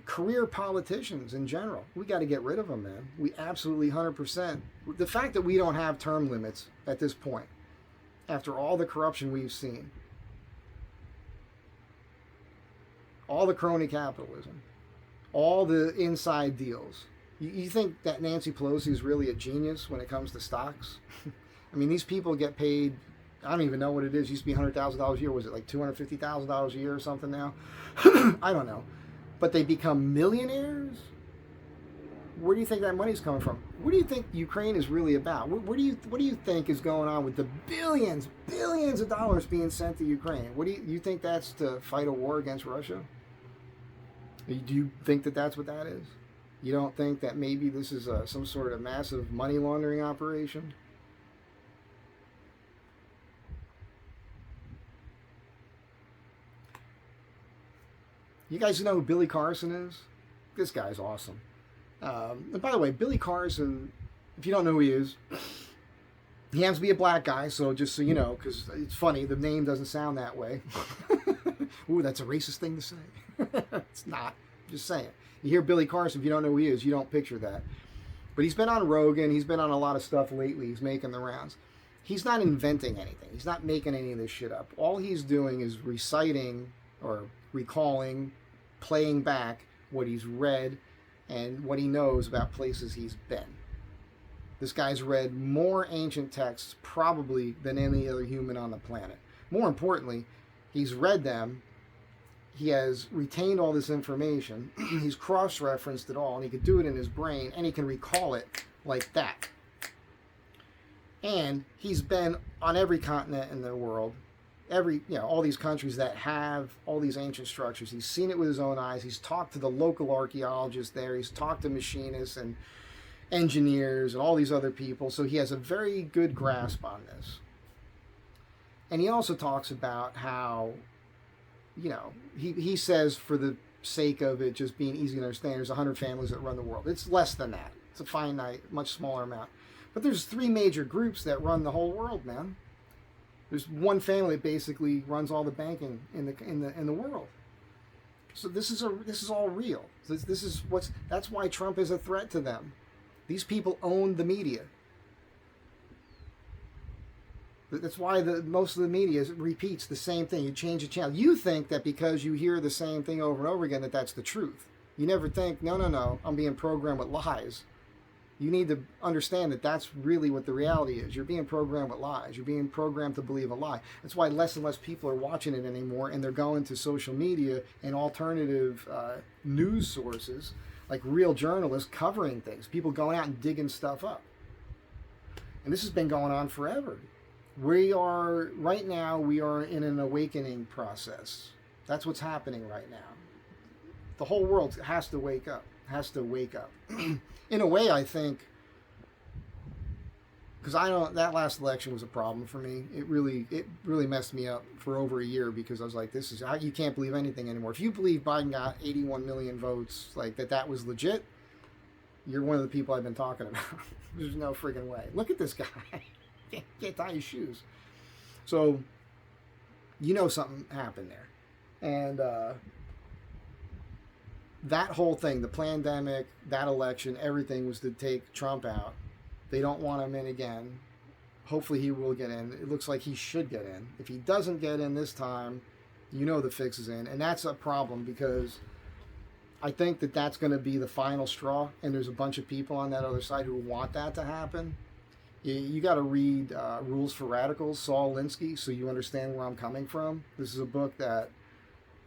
career politicians in general. We got to get rid of them, man. We absolutely 100%. The fact that we don't have term limits at this point, after all the corruption we've seen, all the crony capitalism, all the inside deals. You think that Nancy Pelosi is really a genius when it comes to stocks? I mean, these people get paid, I don't even know what it is. It used to be $100,000 a year. Was it like $250,000 a year or something now? I don't know. But they become millionaires? Where do you think that money's coming from? What do you think Ukraine is really about? What do you think is going on with the billions of dollars being sent to Ukraine? What do you think that's to fight a war against Russia? Do you think that that's what that is? You don't think that maybe this is some sort of massive money laundering operation? You guys know who Billy Carson is? This guy's awesome. And by the way, Billy Carson, if you don't know who he is, he happens to be a black guy, so just so you know, because it's funny, the name doesn't sound that way. Ooh, that's a racist thing to say. It's not. Just saying. You hear Billy Carson, if you don't know who he is, you don't picture that. But he's been on Rogan, he's been on a lot of stuff lately, he's making the rounds. He's not inventing anything. He's not making any of this shit up. All he's doing is reciting or recalling, playing back what he's read and what he knows about places he's been. This guy's read more ancient texts probably than any other human on the planet. More importantly, he's read them, he has retained all this information, he's cross-referenced it all, and he could do it in his brain, and he can recall it like that. And he's been on every continent in the world, all these countries that have all these ancient structures. He's seen it with his own eyes. He's talked to the local archaeologists there. He's talked to machinists and engineers and all these other people. So he has a very good grasp on this. And he also talks about how, he says for the sake of it just being easy to understand, there's 100 families that run the world. It's less than that. It's a finite, much smaller amount. But there's 3 major groups that run the whole world, man. There's one family that basically runs all the banking in the world. So this is all real. That's why Trump is a threat to them. These people own the media. That's why most of the media repeats the same thing. You change the channel. You think that because you hear the same thing over and over again that's the truth. You never think, no, I'm being programmed with lies. You need to understand that that's really what the reality is. You're being programmed with lies. You're being programmed to believe a lie. That's why less and less people are watching it anymore, and they're going to social media and alternative news sources, like real journalists covering things, people going out and digging stuff up. And this has been going on forever. Right now, we are in an awakening process. That's what's happening right now. The whole world has to wake up. In a way, I think, because that last election was a problem for me. It really messed me up for over a year, because I was like, you can't believe anything anymore. If you believe Biden got 81 million votes, like that was legit, you're one of the people I've been talking about. There's no friggin' way. Look at this guy. Can't tie his shoes. So, something happened there. And, that whole thing, the pandemic, that election, everything was to take Trump out. They don't want him in again. Hopefully he will get in. It looks like he should get in. If he doesn't get in this time, the fix is in. And that's a problem, because I think that that's going to be the final straw. And there's a bunch of people on that other side who want that to happen. You got to read Rules for Radicals, Saul Alinsky, so you understand where I'm coming from. This is a book that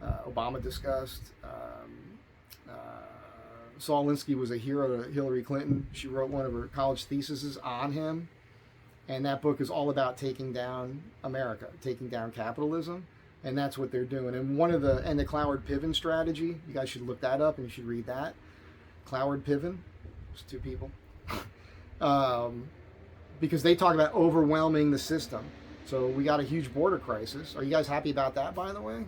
Obama discussed. Saul Alinsky was a hero to Hillary Clinton. She wrote one of her college theses on him. And that book is all about taking down America, taking down capitalism. And that's what they're doing. And the Cloward Piven strategy, you guys should look that up and you should read that. Cloward Piven, it's 2 people. Because they talk about overwhelming the system. So we got a huge border crisis. Are you guys happy about that, by the way?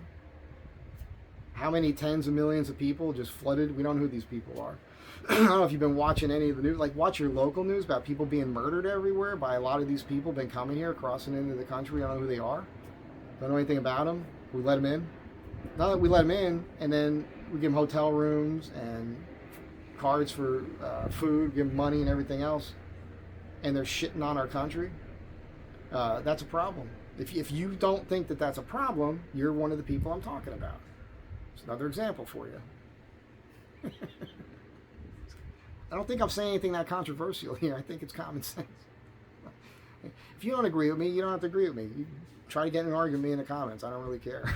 How many tens of millions of people just flooded? We don't know who these people are. I don't know if you've been watching any of the news. Like, watch your local news about people being murdered everywhere by a lot of these people been coming here, crossing into the country. We don't know who they are. Don't know anything about them. We let them in. Now that we let them in, and then we give them hotel rooms and cards for food, give them money and everything else, and they're shitting on our country, that's a problem. If you don't think that that's a problem, you're one of the people I'm talking about. It's another example for you. I don't think I'm saying anything that controversial here. I think it's common sense. If you don't agree with me, you don't have to agree with me. You try to get in an argument with me in the comments. I don't really care.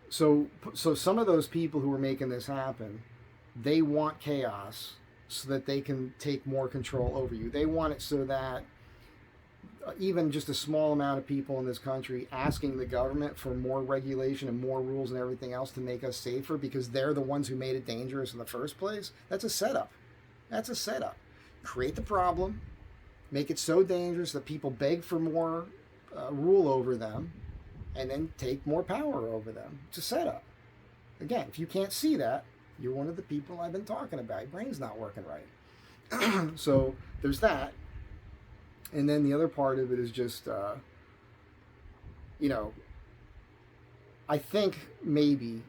So some of those people who are making this happen, they want chaos so that they can take more control over you. They want it so that even just a small amount of people in this country asking the government for more regulation and more rules and everything else to make us safer because they're the ones who made it dangerous in the first place. That's a setup. That's a setup. Create the problem, make it so dangerous that people beg for more rule over them, and then take more power over them. It's a setup. Again, if you can't see that, you're one of the people I've been talking about. Your brain's not working right. So there's that. And then the other part of it is just, I think maybe,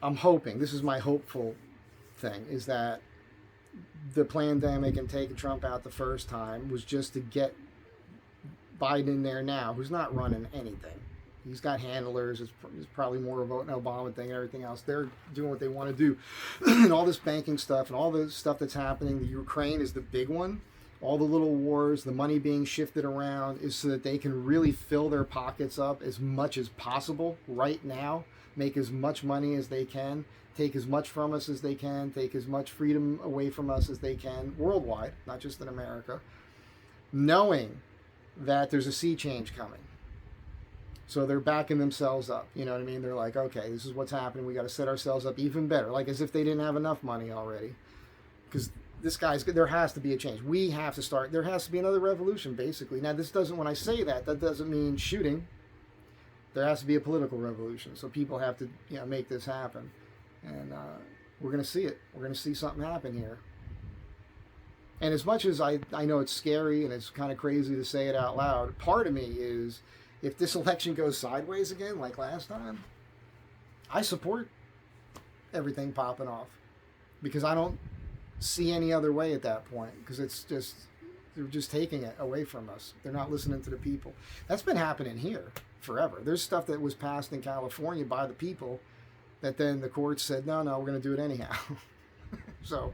I'm hoping, this is my hopeful thing, is that the pandemic and taking Trump out the first time was just to get Biden in there now, who's not running anything. He's got handlers. It's probably more a vote in Obama thing and everything else. They're doing what they want to do. And all this banking stuff and all the stuff that's happening, the Ukraine is the big one. All the little wars, the money being shifted around is so that they can really fill their pockets up as much as possible right now, make as much money as they can, take as much from us as they can, take as much freedom away from us as they can worldwide, not just in America, knowing that there's a sea change coming. So they're backing themselves up. You know what I mean? They're like, okay, this is what's happening. We got to set ourselves up even better, like as if they didn't have enough money already. Because there has to be a change. We have to start. There has to be another revolution, basically. Now, this doesn't, when I say that doesn't mean shooting. There has to be a political revolution. So people have to, make this happen. And we're going to see it. We're going to see something happen here. And as much as I know it's scary and it's kind of crazy to say it out loud, part of me is, if this election goes sideways again, like last time, I support everything popping off. Because I don't see any other way at that point, because they're just taking it away from us. They're not listening to the people. That's been happening here forever. There's stuff that was passed in California by the people that then the courts said, no, we're going to do it anyhow. So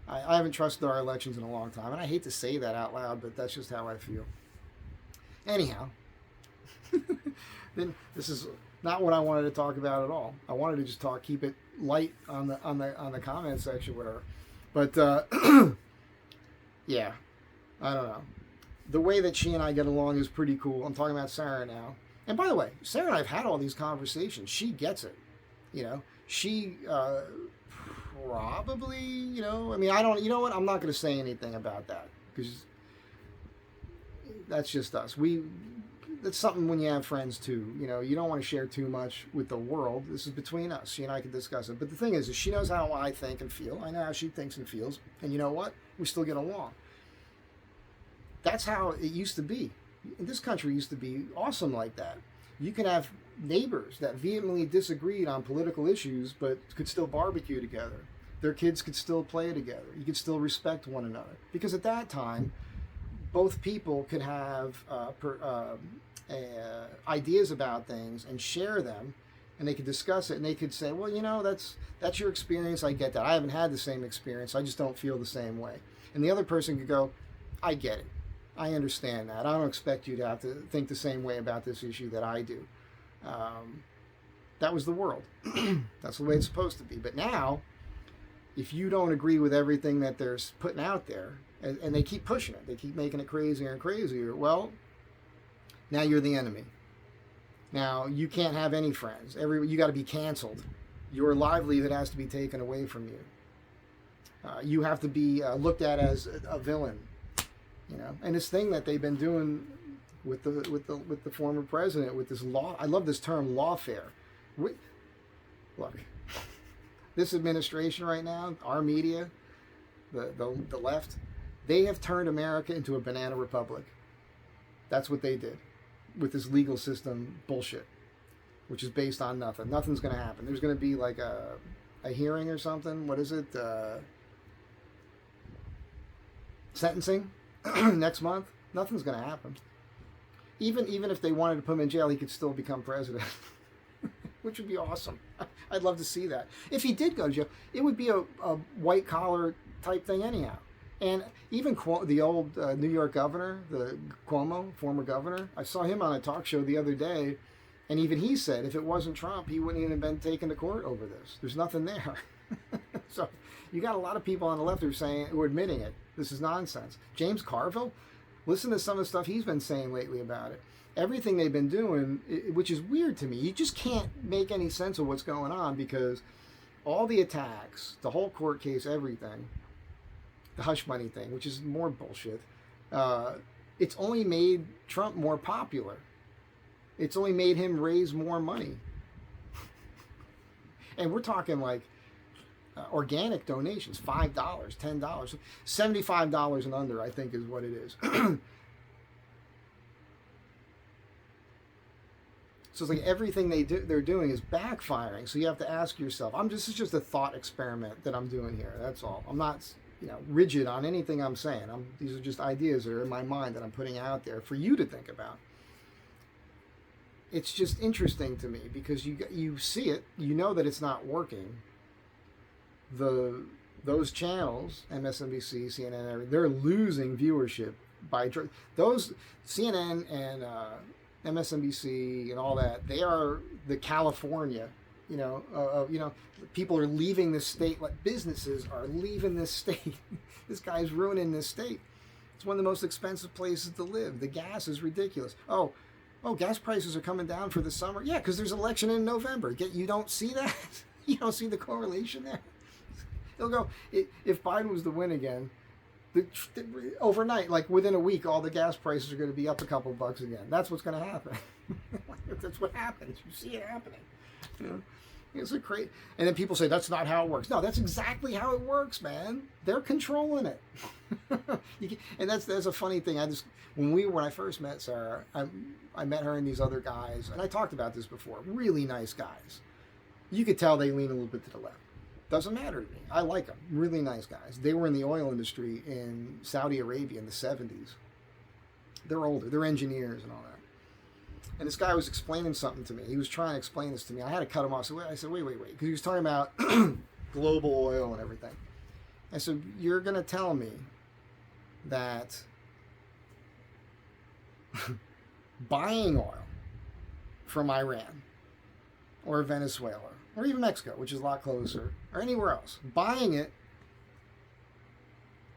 I haven't trusted our elections in a long time, and I hate to say that out loud, but that's just how I feel. Anyhow, then this is not what I wanted to talk about at all. I wanted to just keep it light on the comment section with her. But, yeah, I don't know. The way that she and I get along is pretty cool. I'm talking about Sarah now. And by the way, Sarah and I have had all these conversations. She gets it. She probably, I don't, you know what? I'm not going to say anything about that, because that's just us. That's something when you have friends too. You don't want to share too much with the world. This is between us. She and I can discuss it. But the thing is she knows how I think and feel. I know how she thinks and feels. And you know what? We still get along. That's how it used to be. This country used to be awesome like that. You can have neighbors that vehemently disagreed on political issues, but could still barbecue together. Their kids could still play together. You could still respect one another. Because at that time, both people could have ideas about things and share them, and they could discuss it, and they could say, well, that's your experience. I get that. I haven't had the same experience. I just don't feel the same way. And the other person could go, I get it. I understand that. I don't expect you to have to think the same way about this issue that I do. That was the world. That's the way it's supposed to be. But now, if you don't agree with everything that they're putting out there, and they keep pushing it, they keep making it crazier and crazier, well, now you're the enemy. Now you can't have any friends. You got to be canceled. Your livelihood has to be taken away from you. You have to be looked at as a villain. And this thing that they've been doing with the former president, with this law. I love this term, lawfare. Look, this administration right now, our media, the left, they have turned America into a banana republic. That's what they did with this legal system bullshit, which is based on nothing. Nothing's going to happen. There's going to be like a hearing or something. What is it? Sentencing next month. Nothing's going to happen. Even if they wanted to put him in jail, he could still become president, which would be awesome. I'd love to see that. If he did go to jail, it would be a white collar type thing anyhow. And even the old New York governor, the Cuomo, former governor, I saw him on a talk show the other day, and even he said if it wasn't Trump, he wouldn't even have been taken to court over this. There's nothing there. So you got a lot of people on the left who are admitting it. This is nonsense. James Carville, listen to some of the stuff he's been saying lately about it. Everything they've been doing, which is weird to me. You just can't make any sense of what's going on because all the attacks, the whole court case, everything, the hush money thing, which is more bullshit, it's only made Trump more popular. It's only made him raise more money. And we're talking like organic donations, $5, $10, $75 and under, I think is what it is. So it's like everything they're doing is backfiring. So you have to ask yourself, this is just a thought experiment that I'm doing here. That's all. I'm not, rigid on anything I'm saying. These are just ideas that are in my mind that I'm putting out there for you to think about. It's just interesting to me because you see it, you know that it's not working. Those channels, MSNBC, CNN, they're losing viewership by those CNN and MSNBC and all that. They are the California, people are leaving this state. Like businesses are leaving this state. This guy's ruining this state. It's one of the most expensive places to live. The gas is ridiculous. Oh, gas prices are coming down for the summer. Yeah, because there's an election in November. You don't see that? You don't see the correlation there? They'll go, if Biden was to win again, overnight, like within a week, all the gas prices are going to be up a couple bucks again. That's what's going to happen. That's what happens. You see it happening. It's a crazy. And then people say that's not how it works. No, that's exactly how it works, man. They're controlling it. And that's a funny thing. When I first met Sarah, I met her and these other guys, and I talked about this before. Really nice guys. You could tell they lean a little bit to the left. Doesn't matter to me. I like them. Really nice guys. They were in the oil industry in Saudi Arabia in the 70s. They're older. They're engineers and all that. And this guy was explaining something to me. He was trying to explain this to me. I had to cut him off. So I said, wait. Because he was talking about global oil and everything. I said, you're going to tell me that buying oil from Iran or Venezuela or even Mexico, which is a lot closer, or anywhere else, buying it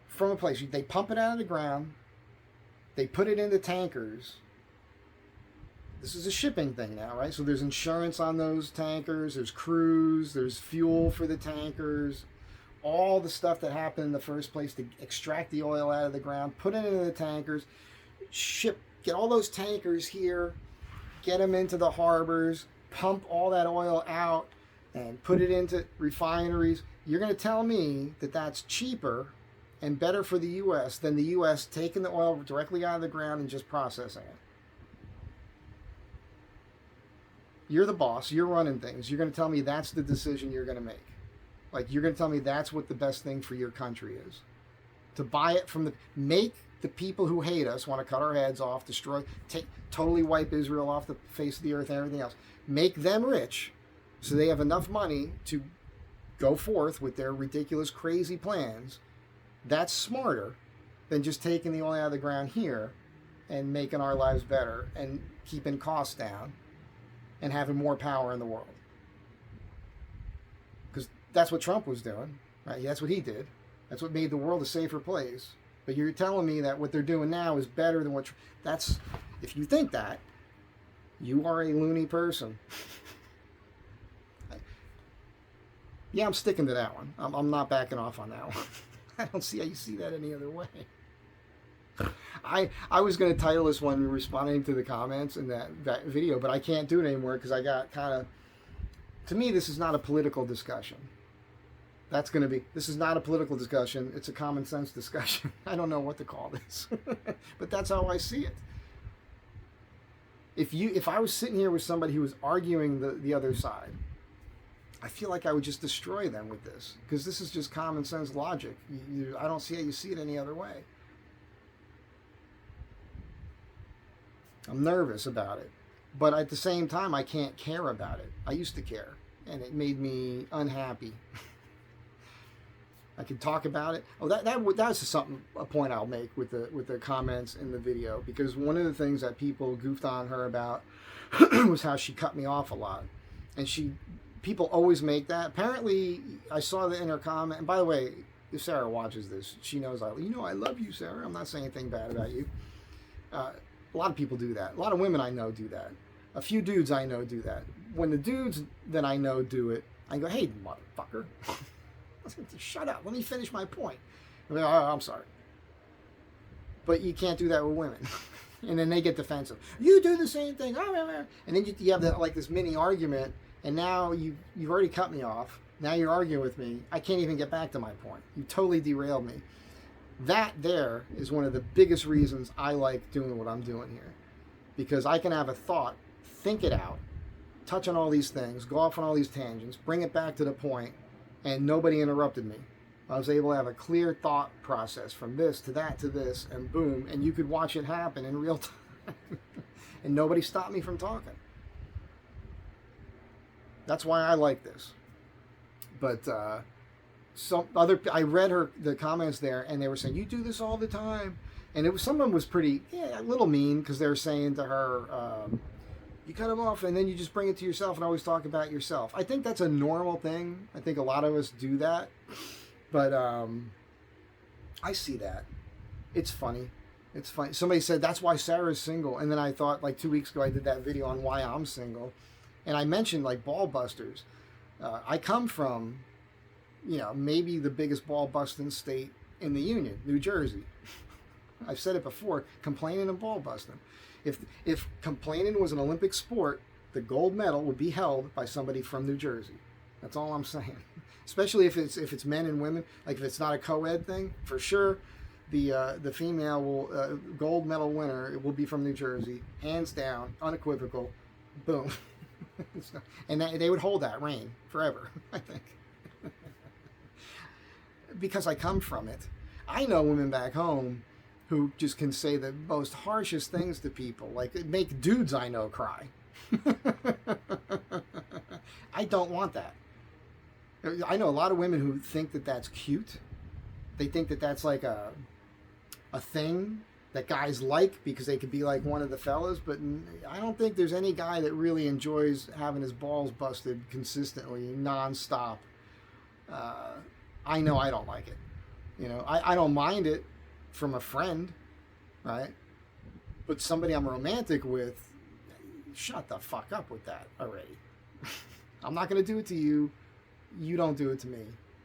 from a place, they pump it out of the ground, they put it into tankers. This is a shipping thing now, right? So there's insurance on those tankers, there's crews, there's fuel for the tankers, all the stuff that happened in the first place to extract the oil out of the ground, put it into the tankers, get all those tankers here, get them into the harbors, pump all that oil out, and put it into refineries. You're going to tell me that that's cheaper and better for the U.S. than the U.S. taking the oil directly out of the ground and just processing it. You're the boss. You're running things. You're going to tell me that's the decision you're going to make. Like, you're going to tell me that's what the best thing for your country is. To buy it make the people who hate us, want to cut our heads off, destroy, totally wipe Israel off the face of the earth and everything else. Make them rich so they have enough money to go forth with their ridiculous, crazy plans. That's smarter than just taking the oil out of the ground here and making our lives better and keeping costs down and having more power in the world. Because that's what Trump was doing, right? That's what he did. That's what made the world a safer place. But you're telling me that what they're doing now is better than if you think that, you are a loony person. Yeah, I'm sticking to that one. I'm not backing off on that one. I don't see how you see that any other way. I was going to title this one responding to the comments in that video, but I can't do it anymore because I got to me, this is not a political discussion. This is not a political discussion. It's a common sense discussion. I don't know what to call this, but that's how I see it. If I was sitting here with somebody who was arguing the other side, I feel like I would just destroy them with this, because this is just common sense logic. I don't see how you see it any other way. I'm nervous about it, but at the same time, I can't care about it. I used to care, and it made me unhappy. I could talk about it. Oh, that's a point I'll make with the comments in the video, because one of the things that people goofed on her about was how she cut me off a lot, and people always make that. Apparently, I saw that in her comment. And by the way, if Sarah watches this, she knows I love you, Sarah. I'm not saying anything bad about you. A lot of people do that. A lot of women I know do that. A few dudes I know do that. When the dudes that I know do it, I go, hey, motherfucker. Shut up. Let me finish my point. And they're like, oh, I'm sorry. But you can't do that with women. And then they get defensive. You do the same thing. And then you have this mini argument, and now you've already cut me off. Now you're arguing with me. I can't even get back to my point. You totally derailed me. That there is one of the biggest reasons I like doing what I'm doing here. Because I can have a thought, think it out, touch on all these things, go off on all these tangents, bring it back to the point, and nobody interrupted me. I was able to have a clear thought process from this to that to this, and boom, and you could watch it happen in real time. And nobody stopped me from talking. That's why I like this. But I read the comments there, and they were saying, you do this all the time. And someone was pretty, a little mean, because they were saying to her, you cut them off and then you just bring it to yourself and always talk about yourself. I think that's a normal thing. I think a lot of us do that. But I see that. It's funny. It's funny. Somebody said, that's why Sarah's single. And then I thought, like 2 weeks ago, I did that video on why I'm single. And I mentioned, like, ball busters. I come from, maybe the biggest ball busting state in the Union, New Jersey. I've said it before, complaining and ball busting. If complaining was an Olympic sport, the gold medal would be held by somebody from New Jersey. That's all I'm saying. Especially if it's men and women, like if it's not a co-ed thing, for sure, the female will gold medal winner. It will be from New Jersey, hands down, unequivocal, boom. And they would hold that reign forever, I think. Because I come from it. I know women back home who just can say the most harshest things to people, like make dudes I know cry. I don't want that. I know a lot of women who think that that's cute. They think that that's like a thing that guys like because they could be like one of the fellas, but I don't think there's any guy that really enjoys having his balls busted consistently, nonstop. I know I don't like it. I don't mind it from a friend, right? But somebody I'm romantic with, shut the fuck up with that already. I'm not going to do it to you. You don't do it to me.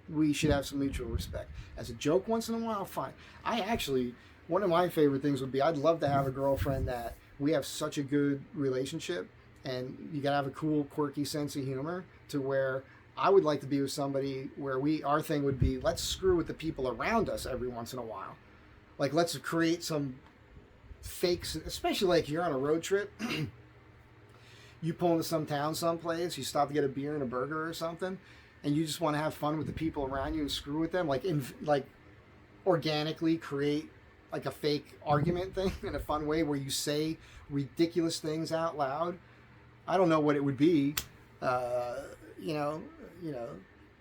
We should have some mutual respect. As a joke once in a while, fine. One of my favorite things would be, I'd love to have a girlfriend that we have such a good relationship, and you got to have a cool, quirky sense of humor, to where I would like to be with somebody where our thing would be, let's screw with the people around us every once in a while. Like, let's create some fakes, especially like you're on a road trip. You pull into some town someplace, you stop to get a beer and a burger or something, and you just want to have fun with the people around you and screw with them, like organically create like a fake argument thing in a fun way where you say ridiculous things out loud. I don't know what it would be.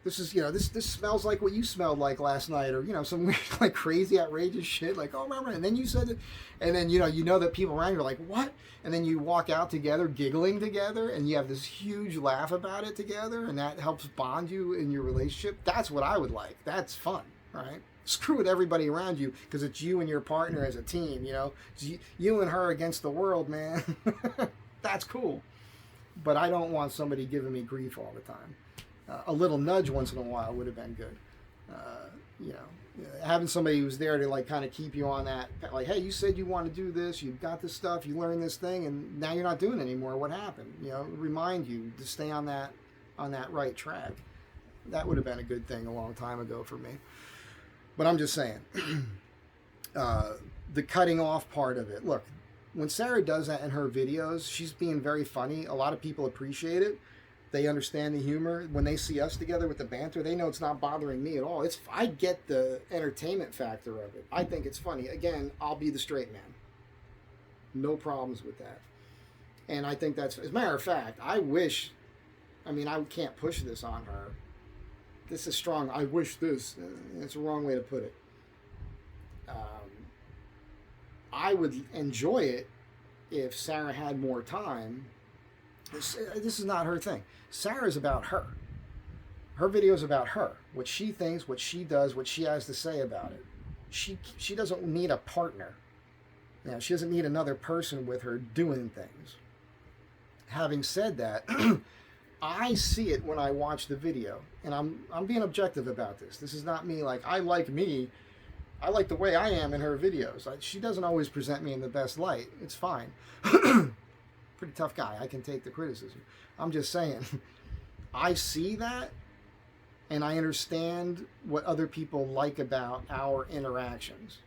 This is, this smells like what you smelled like last night, or, some weird, like crazy, outrageous shit. Like, oh, remember? And then you said it. And then, that people around you are like, what? And then you walk out together, giggling together, and you have this huge laugh about it together, and that helps bond you in your relationship. That's what I would like. That's fun, right? Screw with everybody around you, because it's you and your partner as a team, It's you and her against the world, man. That's cool. But I don't want somebody giving me grief all the time. A little nudge once in a while would have been good. Having somebody who's there to like kind of keep you on that, like, hey, you said you want to do this, you got this stuff, you learned this thing, and now you're not doing it anymore. What happened? Remind you to stay on that right track. That would have been a good thing a long time ago for me. But I'm just saying, the cutting off part of it. Look, when Sarah does that in her videos, she's being very funny. A lot of people appreciate it. They understand the humor. When they see us together with the banter, they know it's not bothering me at all. I get the entertainment factor of it. I think it's funny. Again, I'll be the straight man. No problems with that. And I think that's, as a matter of fact, I can't push this on her. This is strong. I wish this. It's a wrong way to put it. I would enjoy it if Sarah had more time. This is not her thing. Sarah's about her. Her video is about her. What she thinks, what she does, what she has to say about it. She doesn't need a partner. She doesn't need another person with her doing things. Having said that, I see it when I watch the video, and I'm being objective about this. This is not me like, I like me. I like the way I am in her videos. She doesn't always present me in the best light. It's fine. Pretty tough guy. I can take the criticism. I'm just saying, I see that, and I understand what other people like about our interactions.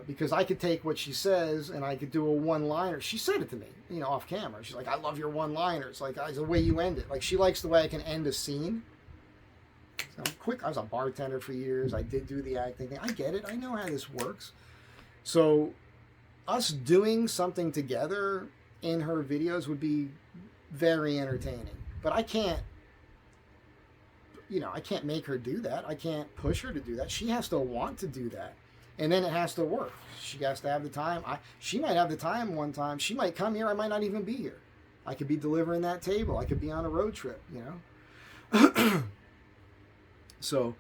Because I could take what she says and I could do a one-liner. She said it to me, off camera. She's like, I love your one-liners. Like, the way you end it. Like, she likes the way I can end a scene. So quick. I was a bartender for years. I did do the acting thing. I get it. I know how this works. So us doing something together in her videos would be very entertaining. But I can't, I can't make her do that. I can't push her to do that. She has to want to do that. And then it has to work. She has to have the time. She might have the time one time. She might come here. I might not even be here. I could be delivering that table. I could be on a road trip, So,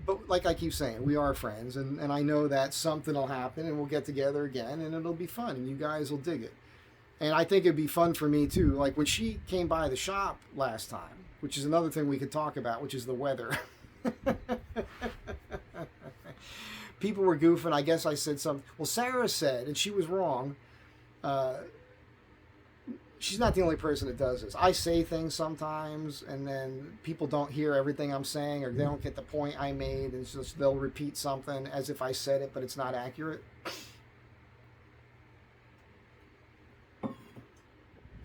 but like I keep saying, we are friends. And I know that something will happen and we'll get together again and it'll be fun and you guys will dig it. And I think it'd be fun for me too. Like when she came by the shop last time, which is another thing we could talk about, which is the weather. People were goofing. I guess I said something. Well, Sarah said, and she was wrong, she's not the only person that does this. I say things sometimes, and then people don't hear everything I'm saying, or they don't get the point I made, and so they'll repeat something as if I said it, but it's not accurate.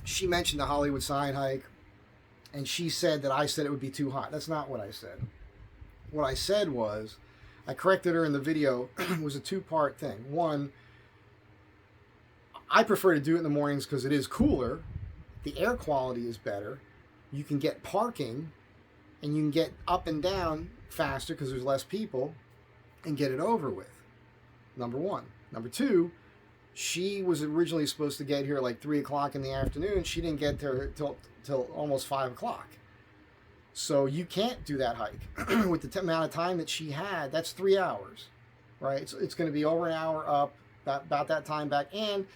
She mentioned the Hollywood sign hike, and she said that I said it would be too hot. That's not what I said. What I said was, I corrected her in the video. It was a two-part thing. One, I prefer to do it in the mornings because it is cooler. The air quality is better. You can get parking, and you can get up and down faster because there's less people, and get it over with. Number one. Number two, she was originally supposed to get here like 3 o'clock in the afternoon. She didn't get there till almost 5 o'clock. So you can't do that hike with the amount of time that she had. That's 3 hours, right? It's going to be over an hour up, about that time back. And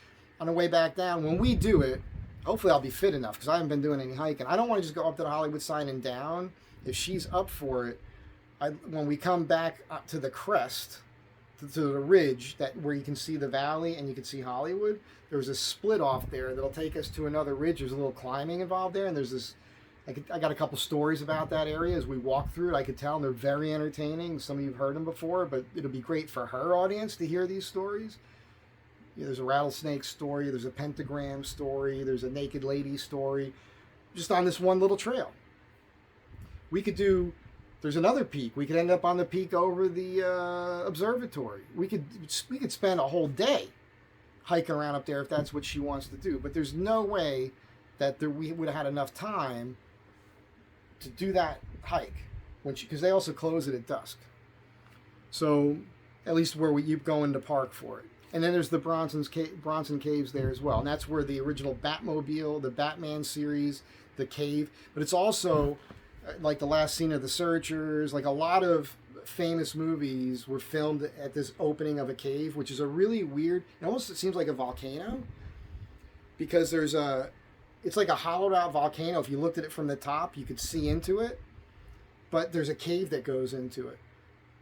on the way back down, when we do it, hopefully I'll be fit enough because I haven't been doing any hiking. I don't want to just go up to the Hollywood sign and down. If she's up for it, when we come back up to the crest, to the ridge where you can see the valley and you can see Hollywood, there's a split off there that'll take us to another ridge. There's a little climbing involved there, and there's this. I got a couple stories about that area as we walk through it. I could tell they're very entertaining. Some of you have heard them before, but it'll be great for her audience to hear these stories. There's a rattlesnake story. There's a pentagram story. There's a naked lady story. Just on this one little trail. There's another peak. We could end up on the peak over the observatory. We could spend a whole day hiking around up there if that's what she wants to do. But there's no way that we would have had enough time to do that hike, because they also close it at dusk. So at least where you go into park for it. And then there's the Bronson Caves there as well. And that's where the original Batmobile, the Batman series, the cave. But it's also like the last scene of The Searchers. Like a lot of famous movies were filmed at this opening of a cave, which is a really weird, it seems like a volcano. Because it's like a hollowed out volcano. If you looked at it from the top, you could see into it. But there's a cave that goes into it.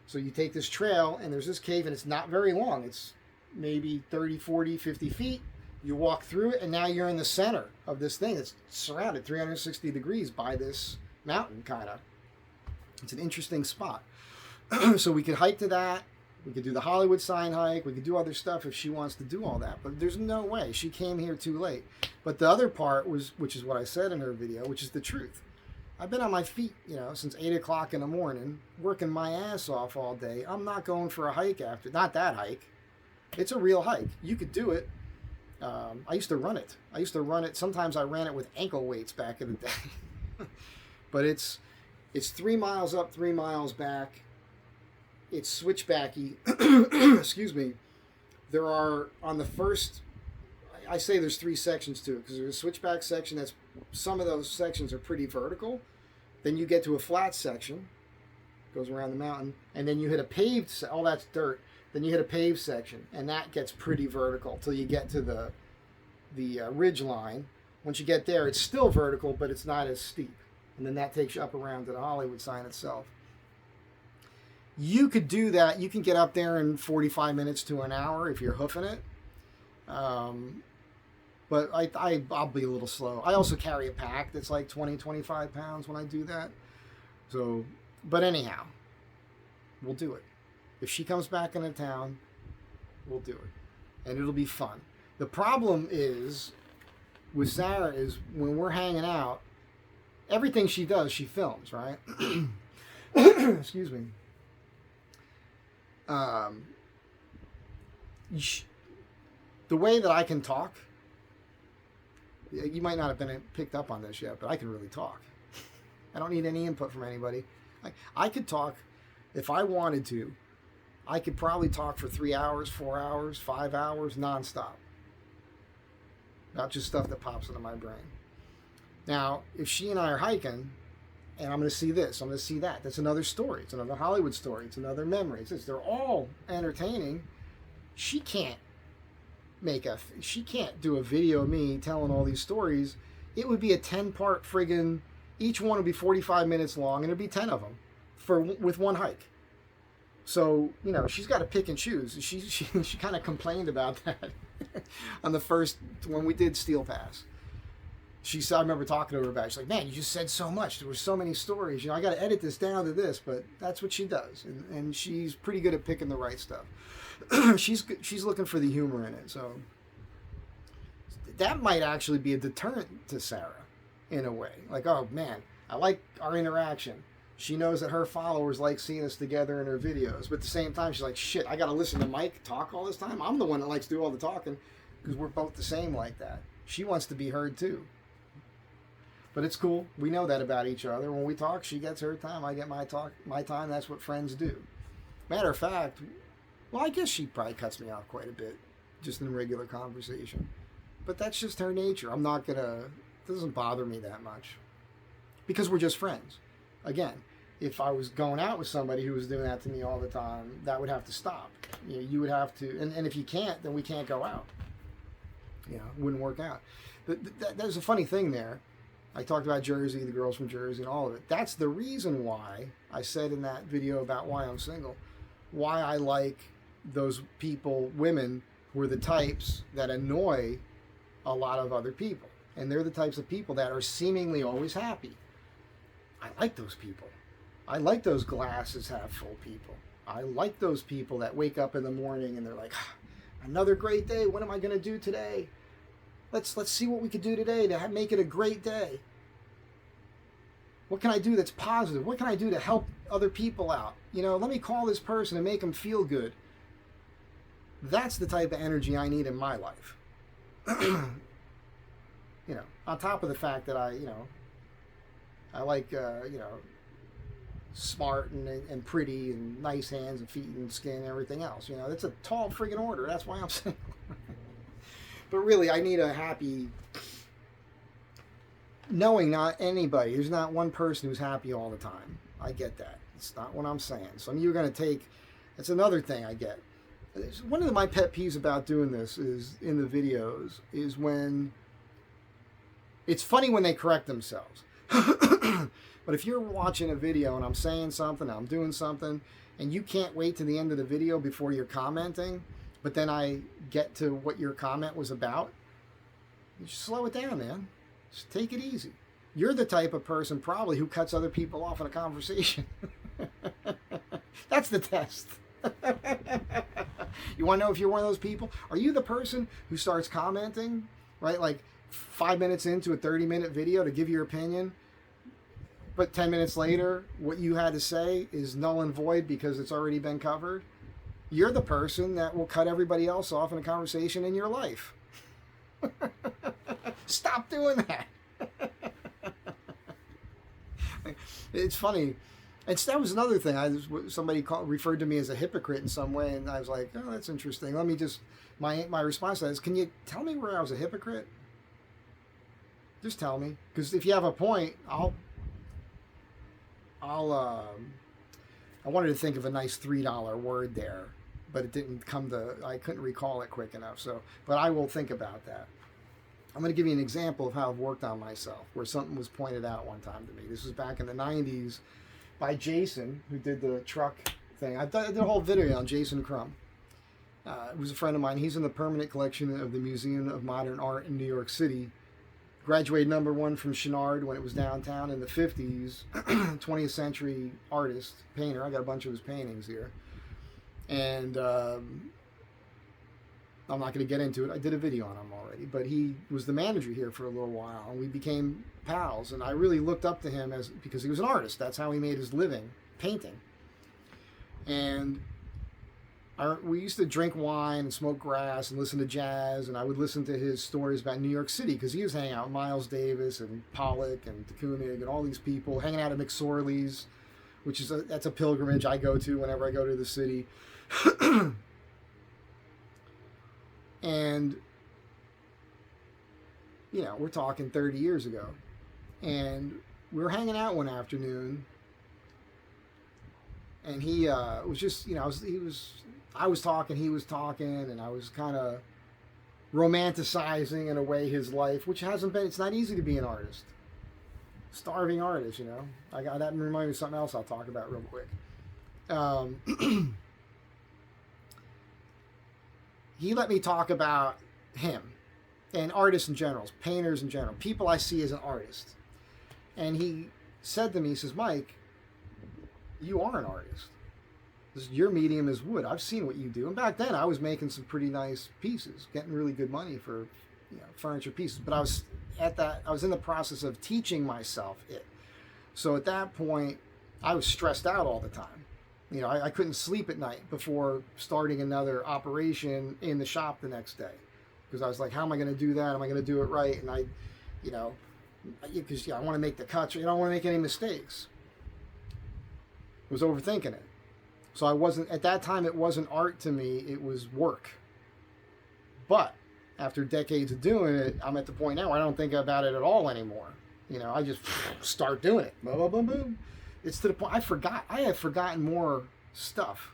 So you take this trail, and there's this cave, and it's not very long. It's maybe 30, 40, 50 feet. You walk through it, and now you're in the center of this thing. It's surrounded 360 degrees by this mountain, kind of. It's an interesting spot. So we could hike to that. We could do the Hollywood sign hike. We could do other stuff if she wants to do all that. But there's no way. She came here too late. But the other part was, which is what I said in her video, which is the truth. I've been on my feet, since 8 o'clock in the morning, working my ass off all day. I'm not going for a hike after. Not that hike. It's a real hike. You could do it. I used to run it. Sometimes I ran it with ankle weights back in the day. But it's 3 miles up, 3 miles back. It's switchbacky. Excuse me. There are, on the first, I say there's 3 sections to it, because there's a switchback section some of those sections are pretty vertical. Then you get to a flat section, goes around the mountain, and then you hit a paved, all that's dirt. Then you hit a paved section, and that gets pretty vertical till you get to the ridge line. Once you get there, it's still vertical, but it's not as steep. And then that takes you up around to the Hollywood sign itself. You could do that. You can get up there in 45 minutes to an hour if you're hoofing it. But I'll be a little slow. I also carry a pack that's like 20, 25 pounds when I do that. So, but anyhow, we'll do it. If she comes back into town, we'll do it. And it'll be fun. The problem is, with Sarah, is when we're hanging out, everything she does, she films, right? Excuse me. The way that I can talk, you might not have been picked up on this yet, but I can really talk. I don't need any input from anybody. I could talk if I wanted to. I could probably talk for 3 hours, 4 hours, 5 hours, nonstop. Not just stuff that pops into my brain. Now, if she and I are hiking, and I'm going to see this, I'm going to see that, that's another story. It's another Hollywood story. It's another memory. They're all entertaining. She can't do a video of me telling all these stories. It would be a 10-part friggin', each one would be 45 minutes long, and it'd be 10 of them with one hike. So, she's got to pick and choose. She kind of complained about that on the first, when we did Steel Pass. I remember talking to her about it. She's like, man, you just said so much. There were so many stories. I got to edit this down to this, but that's what she does. And she's pretty good at picking the right stuff. She's looking for the humor in it. So that might actually be a deterrent to Sarah in a way. Like, oh, man, I like our interaction. She knows that her followers like seeing us together in her videos. But at the same time, she's like, shit, I got to listen to Mike talk all this time. I'm the one that likes to do all the talking because we're both the same like that. She wants to be heard too. But it's cool. We know that about each other. When we talk, she gets her time. I get my time. That's what friends do. Matter of fact, well, I guess she probably cuts me off quite a bit just in regular conversation. But that's just her nature. It doesn't bother me that much. Because we're just friends. Again, if I was going out with somebody who was doing that to me all the time, that would have to stop. You would have to, and if you can't, then we can't go out. It wouldn't work out. There's a funny thing there. I talked about Jersey, the girls from Jersey, and all of it. That's the reason why I said in that video about why I'm single, why I like those people, women, who are the types that annoy a lot of other people. And they're the types of people that are seemingly always happy. I like those people. I like those glasses half full people. I like those people that wake up in the morning and they're like, another great day. What am I going to do today? Let's see what we could do today to make it a great day. What can I do that's positive? What can I do to help other people out? Let me call this person and make them feel good. That's the type of energy I need in my life. On top of the fact that I like, smart and pretty and nice hands and feet and skin and everything else. It's a tall friggin' order. That's why I'm single. But really, I need a happy, knowing not anybody, there's not one person who's happy all the time. I get that. It's not what I'm saying. Some of you are going to take, that's another thing I get. One of my pet peeves about doing this is, in the videos, is when, it's funny when they correct themselves. But if you're watching a video and I'm saying something, I'm doing something, and you can't wait to the end of the video before you're commenting, but then I get to what your comment was about, you just slow it down, man. Just take it easy. You're the type of person probably who cuts other people off in a conversation. That's the test. You want to know if you're one of those people? Are you the person who starts commenting, right? Like 5 minutes into a 30-minute video to give your opinion, but 10 minutes later, what you had to say is null and void because it's already been covered? You're the person that will cut everybody else off in a conversation in your life. Stop doing that. It's funny. That was another thing. Somebody referred to me as a hypocrite in some way, and I was like, oh, that's interesting. Let me just, my response to that is, can you tell me where I was a hypocrite? Just tell me. Because if you have a point, I wanted to think of a nice $3 word there, but it didn't I couldn't recall it quick enough. But I will think about that. I'm going to give you an example of how I've worked on myself, where something was pointed out one time to me. This was back in the 90s by Jason, who did the truck thing. I did a whole video on Jason Crum. It was a friend of mine. He's in the permanent collection of the Museum of Modern Art in New York City. Graduated #1 from Chenard when it was downtown in the 50s. 20th century artist, painter. I got a bunch of his paintings here. And I'm not going to get into it. I did a video on him already. But he was the manager here for a little while. And we became pals. And I really looked up to him because he was an artist. That's how he made his living, painting. And we used to drink wine and smoke grass and listen to jazz, and I would listen to his stories about New York City because he was hanging out with Miles Davis and Pollock and de Kooning and all these people, hanging out at McSorley's, which is that's a pilgrimage I go to whenever I go to the city. And, you know, we're talking 30 years ago. And we were hanging out one afternoon, and he was just, you know, I was talking, he was talking, and I was kind of romanticizing in a way his life, which hasn't been, it's not easy to be an artist. Starving artist, you know. That reminds me of something else I'll talk about real quick. He let me talk about him and artists in general, painters in general, people I see as an artist. And he said to me, he says, Mike, you are an artist. Your medium is wood. I've seen what you do. And back then I was making some pretty nice pieces, getting really good money for, you know, furniture pieces. But I was in the process of teaching myself it. So at that point, I was stressed out all the time. You know, I couldn't sleep at night before starting another operation in the shop the next day. Because I was like, how am I going to do that? Am I going to do it right? And I, you know, because I want to make the cuts. I don't want to make any mistakes. I was overthinking it. So I wasn't, at that time, it wasn't art to me. It was work. But after decades of doing it, I'm at the point now where I don't think about it at all anymore. You know, I just start doing it. Boom, boom, boom, boom. It's to the point I have forgotten more stuff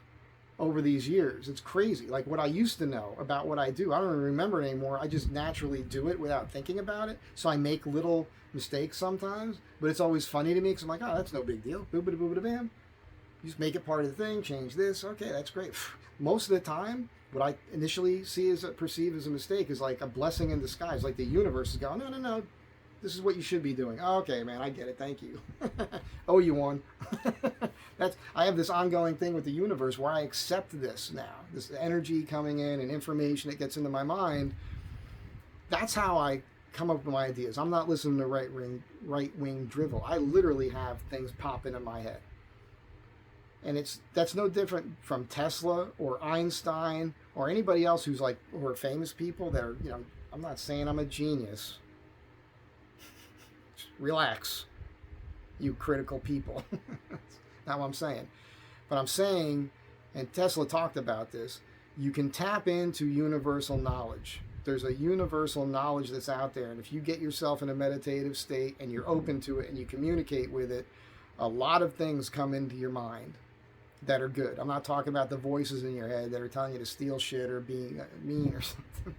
over these years. It's crazy. Like what I used to know about what I do, I don't even remember it anymore. I just naturally do it without thinking about it. So I make little mistakes sometimes, but it's always funny to me because I'm like, oh, that's no big deal. Boo-ba-da-boo-ba-da-bam. You just make it part of the thing, change this. Okay, that's great. Most of the time, what I initially perceive as a mistake is like a blessing in disguise. Like the universe is going, no. This is what you should be doing. Oh, okay, man, I get it. Thank you. Oh, you won. I have this ongoing thing with the universe where I accept this now. This energy coming in and information that gets into my mind. That's how I come up with my ideas. I'm not listening to right-wing drivel. I literally have things pop into my head. And that's no different from Tesla or Einstein or anybody else who are famous people that are, you know, I'm not saying I'm a genius. Relax, you critical people. That's not what I'm saying. But I'm saying, and Tesla talked about this, you can tap into universal knowledge. There's a universal knowledge that's out there, and if you get yourself in a meditative state and you're open to it and you communicate with it, a lot of things come into your mind that are good. I'm not talking about the voices in your head that are telling you to steal shit or being mean or something.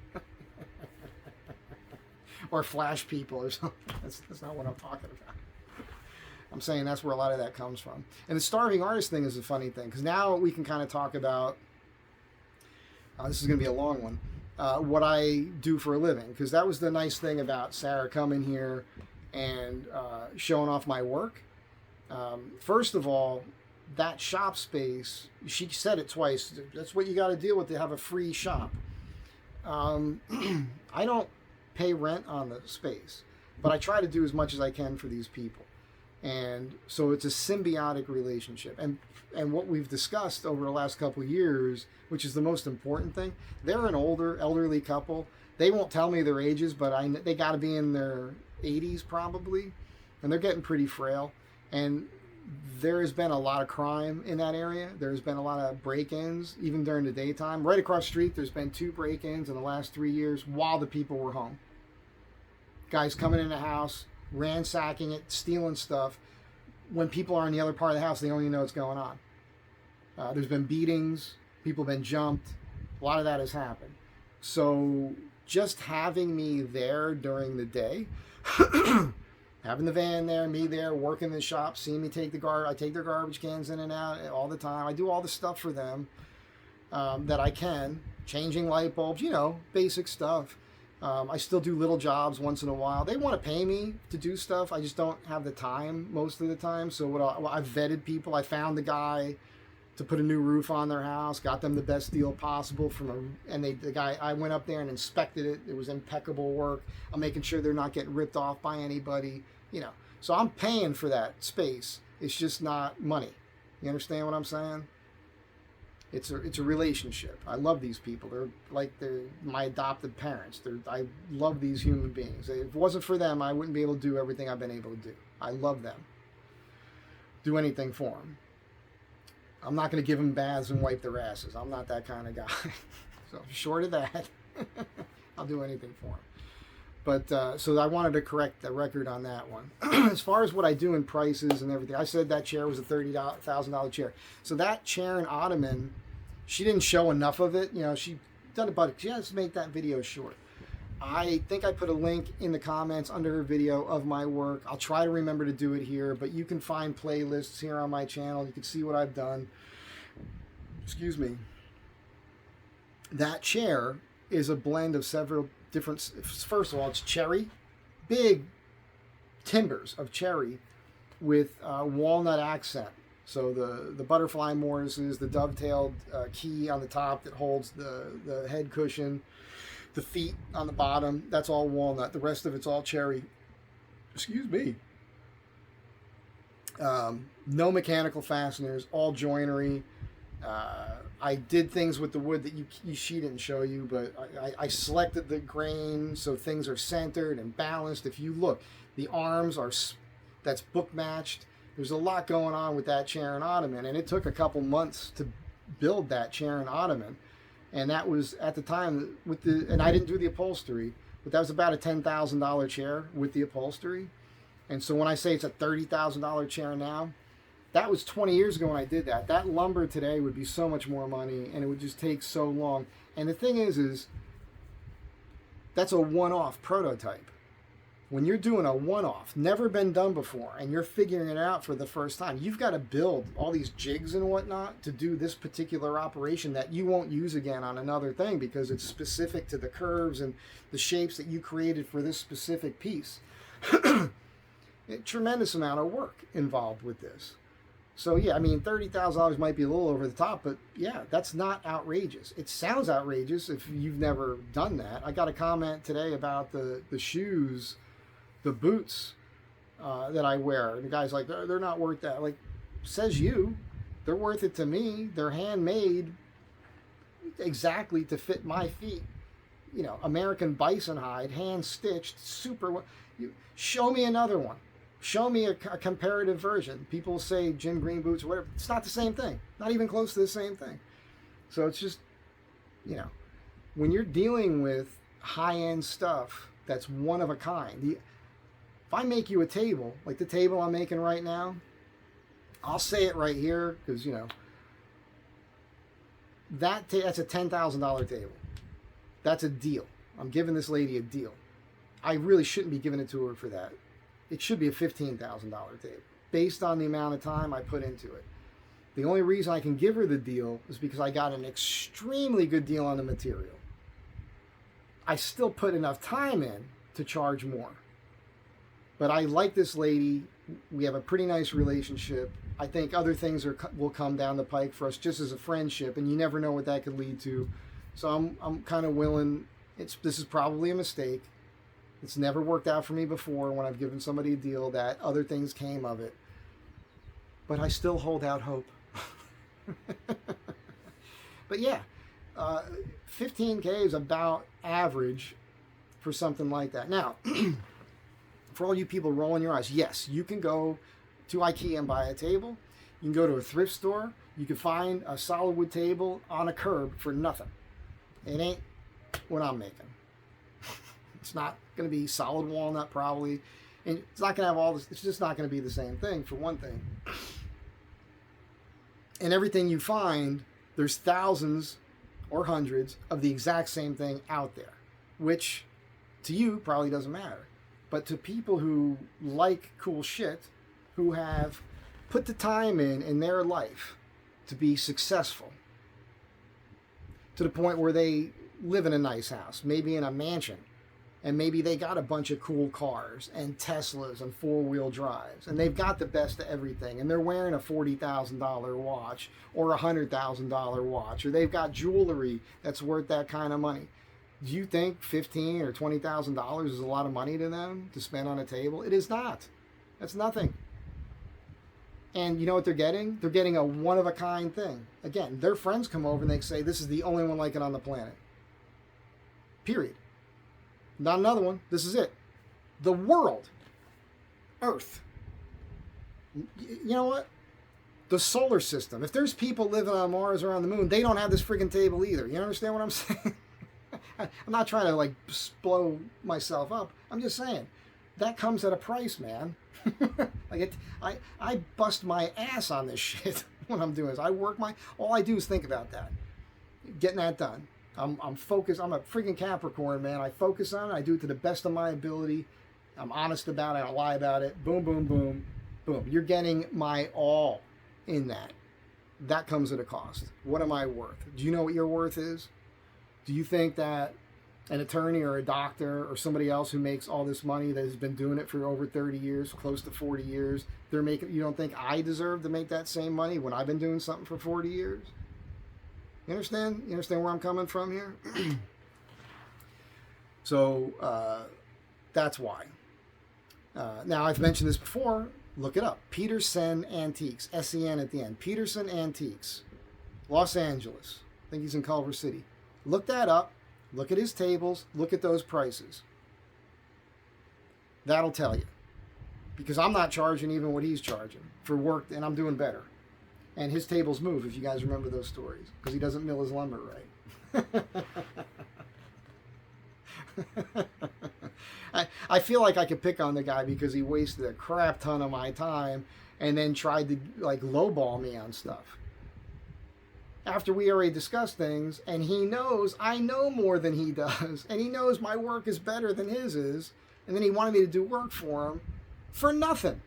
Or flash people or something. That's not what I'm talking about. I'm saying that's where a lot of that comes from. And the starving artist thing is a funny thing, because now we can kind of talk about, this is going to be a long one, what I do for a living. Because that was the nice thing about Sarah coming here and showing off my work. First of all, that shop space, she said it twice, that's what you got to deal with to have a free shop. I don't pay rent on the space, but I try to do as much as I can for these people. And so it's a symbiotic relationship. And what we've discussed over the last couple of years, which is the most important thing, they're an older, elderly couple. They won't tell me their ages, but they got to be in their 80s probably, and they're getting pretty frail. And there has been a lot of crime in that area. There's been a lot of break-ins, even during the daytime. Right across the street, there's been 2 break-ins in the last 3 years while the people were home. Guys coming in the house, ransacking it, stealing stuff. When people are in the other part of the house, they don't even know what's going on. There's been beatings. People have been jumped. A lot of that has happened. So just having me there during the day, having the van there, me there, working the shop, seeing me take I take their garbage cans in and out all the time. I do all the stuff for them that I can, changing light bulbs, basic stuff. I still do little jobs once in a while. They want to pay me to do stuff. I just don't have the time most of the time. So I've vetted people. I found the guy to put a new roof on their house, got them the best deal possible the guy, I went up there and inspected it. It was impeccable work. I'm making sure they're not getting ripped off by anybody, So I'm paying for that space. It's just not money. You understand what I'm saying? It's a relationship. I love these people. They're my adopted parents. I love these human beings. If it wasn't for them, I wouldn't be able to do everything I've been able to do. I love them. Do anything for them. I'm not going to give them baths and wipe their asses. I'm not that kind of guy. So short of that, I'll do anything for them. But so I wanted to correct the record on that one. As far as what I do in prices and everything, I said that chair was a $30,000 chair. So that chair and ottoman, she didn't show enough of it. She done about it. She has to make that video short. I think I put a link in the comments under her video of my work. I'll try to remember to do it here, but you can find playlists here on my channel. You can see what I've done. Excuse me. That chair is a blend of several different. First of all, it's cherry, big timbers of cherry with walnut accent. So the butterfly Morrises, the dovetailed key on the top that holds the head cushion, the feet on the bottom, that's all walnut. The rest of it's all cherry. Excuse me. No mechanical fasteners, all joinery. I did things with the wood that she didn't show you, but I selected the grain so things are centered and balanced. If you look, the arms that's book matched. There's a lot going on with that chair and ottoman, and it took a couple months to build that chair and ottoman. And that was at the time and I didn't do the upholstery, but that was about a $10,000 chair with the upholstery. And so when I say it's a $30,000 chair now, that was 20 years ago when I did that. That lumber today would be so much more money, and it would just take so long. And the thing is that's a one-off prototype. When you're doing a one-off, never been done before, and you're figuring it out for the first time, you've got to build all these jigs and whatnot to do this particular operation that you won't use again on another thing because it's specific to the curves and the shapes that you created for this specific piece. A tremendous amount of work involved with this. So yeah, I mean, $30,000 might be a little over the top, but yeah, that's not outrageous. It sounds outrageous if you've never done that. I got a comment today about the shoes, the boots that I wear. The guy's like, they're not worth that. Like, says you. They're worth it to me. They're handmade exactly to fit my feet. American bison hide, hand stitched, super. Show me another one. Show me a comparative version. People say Jim Green boots or whatever. It's not the same thing. Not even close to the same thing. So it's just, when you're dealing with high-end stuff that's one of a kind. If I make you a table, like the table I'm making right now, I'll say it right here because, that's a $10,000 table. That's a deal. I'm giving this lady a deal. I really shouldn't be giving it to her for that. It should be a $15,000 table based on the amount of time I put into it. The only reason I can give her the deal is because I got an extremely good deal on the material. I still put enough time in to charge more. But I like this lady. We have a pretty nice relationship. I think other things will come down the pike for us just as a friendship, and you never know what that could lead to. So I'm kind of willing. This is probably a mistake. It's never worked out for me before when I've given somebody a deal that other things came of it. But I still hold out hope. But yeah, 15K is about average for something like that. Now, for all you people rolling your eyes, yes, you can go to IKEA and buy a table. You can go to a thrift store. You can find a solid wood table on a curb for nothing. It ain't what I'm making. It's not going to be solid walnut probably. And it's not going to have all this. It's just not going to be the same thing, for one thing. And everything you find, there's thousands or hundreds of the exact same thing out there, which to you probably doesn't matter. But to people who like cool shit, who have put the time in their life to be successful, to the point where they live in a nice house, maybe in a mansion, and maybe they got a bunch of cool cars and Teslas and four-wheel drives, and they've got the best of everything, and they're wearing a $40,000 watch or a $100,000 watch, or they've got jewelry that's worth that kind of money. Do you think $15,000 or $20,000 is a lot of money to them to spend on a table? It is not. That's nothing. And you know what they're getting? They're getting a one-of-a-kind thing. Again, their friends come over and they say, this is the only one like it on the planet. Period. Not another one. This is it. The world. Earth. You know what? The solar system. If there's people living on Mars or on the moon, they don't have this friggin' table either. You understand what I'm saying? I'm not trying to like blow myself up. I'm just saying that comes at a price, man. I bust my ass on this shit when I'm doing this. All I do is think about that, getting that done. I'm focused. I'm a freaking Capricorn, man. I focus on it. I do it to the best of my ability. I'm honest about it. I don't lie about it. Boom, boom, boom, boom. You're getting my all in that. That comes at a cost. What am I worth? Do you know what your worth is? Do you think that an attorney or a doctor or somebody else who makes all this money that has been doing it for over 30 years, close to 40 years, you don't think I deserve to make that same money when I've been doing something for 40 years? You understand? You understand where I'm coming from here? So that's why. Now, I've mentioned this before. Look it up. Peterson Antiques. S-E-N at the end. Peterson Antiques. Los Angeles. I think he's in Culver City. Look that up. Look at his tables. Look at those prices. That'll tell you. Because I'm not charging even what he's charging for work, and I'm doing better. And his tables move, if you guys remember those stories, because he doesn't mill his lumber right. I feel like I could pick on the guy because he wasted a crap ton of my time and then tried to like lowball me on stuff. After we already discussed things, and he knows I know more than he does, and he knows my work is better than his is, and then he wanted me to do work for him for nothing.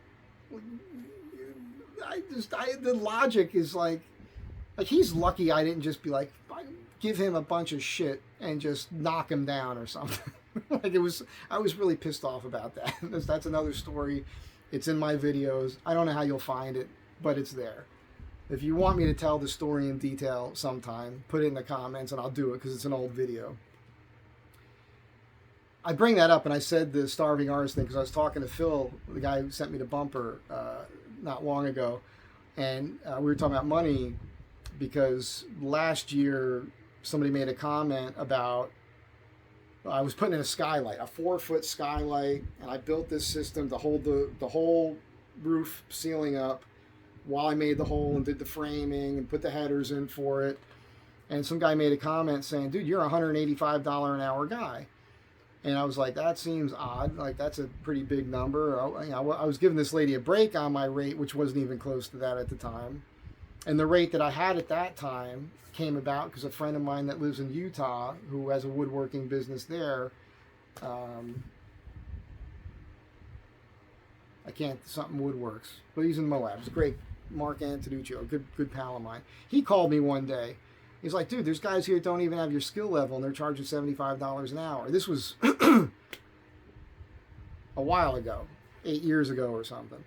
The logic is like he's lucky I didn't just be like, give him a bunch of shit and just knock him down or something. I was really pissed off about that. That's another story. It's in my videos. I don't know how you'll find it, but it's there. If you want me to tell the story in detail sometime, put it in the comments and I'll do it because it's an old video. I bring that up, and I said the starving artist thing because I was talking to Phil, the guy who sent me the bumper not long ago, and we were talking about money because last year somebody made a comment about I was putting in a skylight, a 4-foot skylight, and I built this system to hold the whole roof ceiling up while I made the hole and did the framing and put the headers in for it. And some guy made a comment saying, dude, you're a $185 an hour guy. And I was like, that seems odd. Like, that's a pretty big number. I was giving this lady a break on my rate, which wasn't even close to that at the time. And the rate that I had at that time came about because a friend of mine that lives in Utah, who has a woodworking business there, something woodworks, but he's in Moab. He's great. Mark Antonuccio, good pal of mine. He called me one day. He's like, dude, there's guys here that don't even have your skill level, and they're charging $75 an hour. This was a while ago, 8 years ago or something.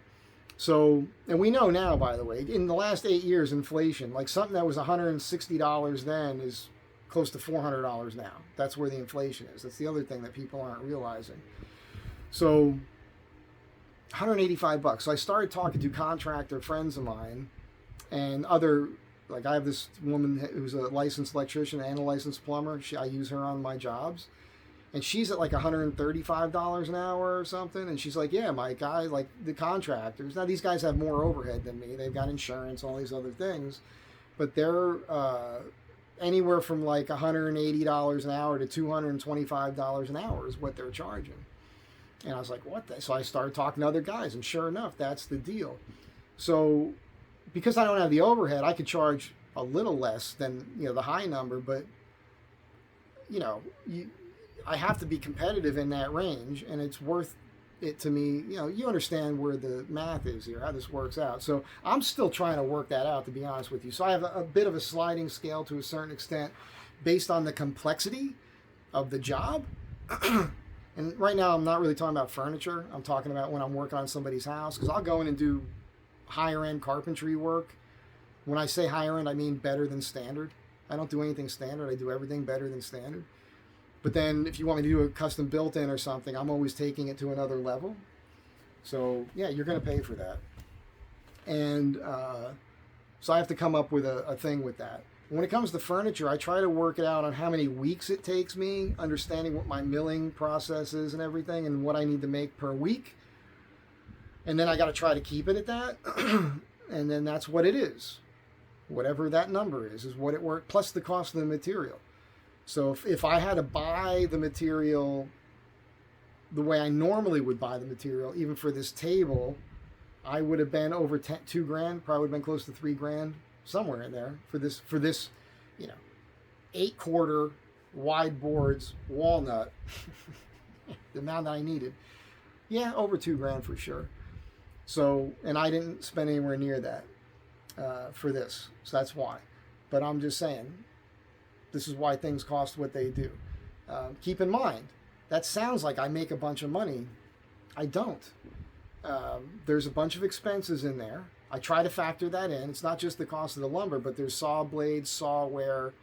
So, and we know now, by the way, in the last 8 years, inflation, like something that was $160 then is close to $400 now. That's where the inflation is. That's the other thing that people aren't realizing. So, $185. So I started talking to contractor friends of mine and other, like I have this woman who's a licensed electrician and a licensed plumber. I use her on my jobs. And she's at like $135 an hour or something. And she's like, yeah, my guy, like the contractors. Now, these guys have more overhead than me. They've got insurance, all these other things. But they're anywhere from like $180 an hour to $225 an hour is what they're charging. And I was like, what the? So I started talking to other guys. And sure enough, that's the deal. So because I don't have the overhead, I could charge a little less than, the high number. But, I have to be competitive in that range, and it's worth it to me. You understand where the math is here, how this works out. So I'm still trying to work that out, to be honest with you. So I have a bit of a sliding scale to a certain extent based on the complexity of the job. And right now I'm not really talking about furniture. I'm talking about when I'm working on somebody's house, because I'll go in and do higher end carpentry work. When I say higher end, I mean better than standard. I don't do anything standard. I do everything better than standard. But then if you want me to do a custom built-in or something, I'm always taking it to another level. So, yeah, you're going to pay for that. And so I have to come up with a thing with that. When it comes to furniture, I try to work it out on how many weeks it takes me, understanding what my milling process is and everything, and what I need to make per week. And then I got to try to keep it at that. And then that's what it is. Whatever that number is what it works, plus the cost of the material. So if I had to buy the material the way I normally would buy the material, even for this table, I would have been over $2,000, probably would have been close to $3,000, somewhere in there for this 8-quarter wide boards walnut, the amount that I needed. Yeah, over $2,000 for sure. So, and I didn't spend anywhere near that for this. So that's why. But I'm just saying, this is why things cost what they do. Keep in mind, that sounds like I make a bunch of money. I don't. There's a bunch of expenses in there. I try to factor that in. It's not just the cost of the lumber, but there's saw blades, sawware,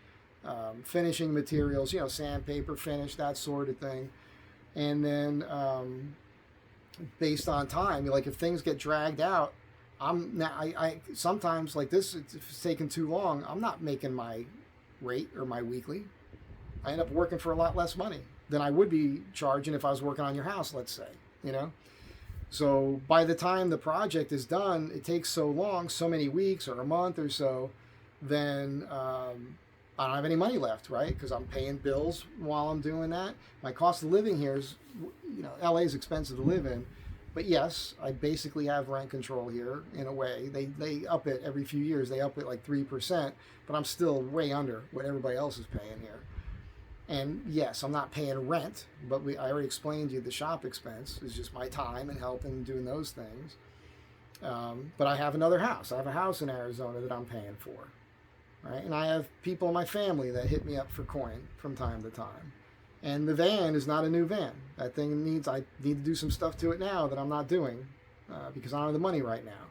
finishing materials, sandpaper, finish, that sort of thing. And then based on time, like if things get dragged out, I sometimes like this, if it's taking too long, I'm not making my rate or my weekly. I end up working for a lot less money than I would be charging if I was working on your house, let's say, So by the time the project is done, it takes so long, so many weeks or a month or so, then I don't have any money left, right? Because I'm paying bills while I'm doing that. My cost of living here is, LA is expensive to live in. But yes, I basically have rent control here in a way. They up it every few years. They up it like 3%, but I'm still way under what everybody else is paying here. And yes, I'm not paying rent, but I already explained to you the shop expense is just my time and helping and doing those things. But I have another house. I have a house in Arizona that I'm paying for, right? And I have people in my family that hit me up for coin from time to time. And the van is not a new van. That thing I need to do some stuff to it now that I'm not doing because I don't have the money right now.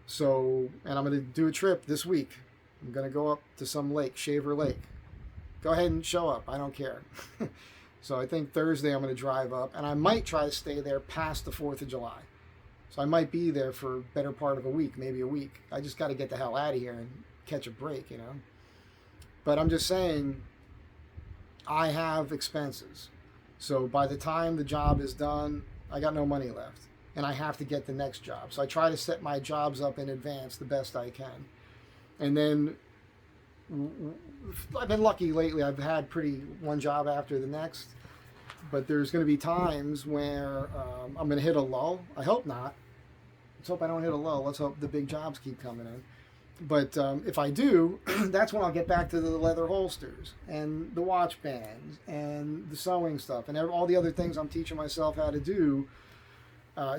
So, and I'm going to do a trip this week. I'm going to go up to some lake, Shaver Lake. Go ahead and show up. I don't care. So I think Thursday I'm going to drive up, and I might try to stay there past the 4th of July. So I might be there for a better part of a week, maybe a week. I just got to get the hell out of here and catch a break, But I'm just saying, I have expenses. So by the time the job is done, I got no money left. And I have to get the next job. So I try to set my jobs up in advance the best I can. And then I've been lucky lately. I've had one job after the next. But there's going to be times where I'm going to hit a lull. I hope not. Let's hope I don't hit a lull. Let's hope the big jobs keep coming in. But if I do, that's when I'll get back to the leather holsters and the watch bands and the sewing stuff and all the other things I'm teaching myself how to do.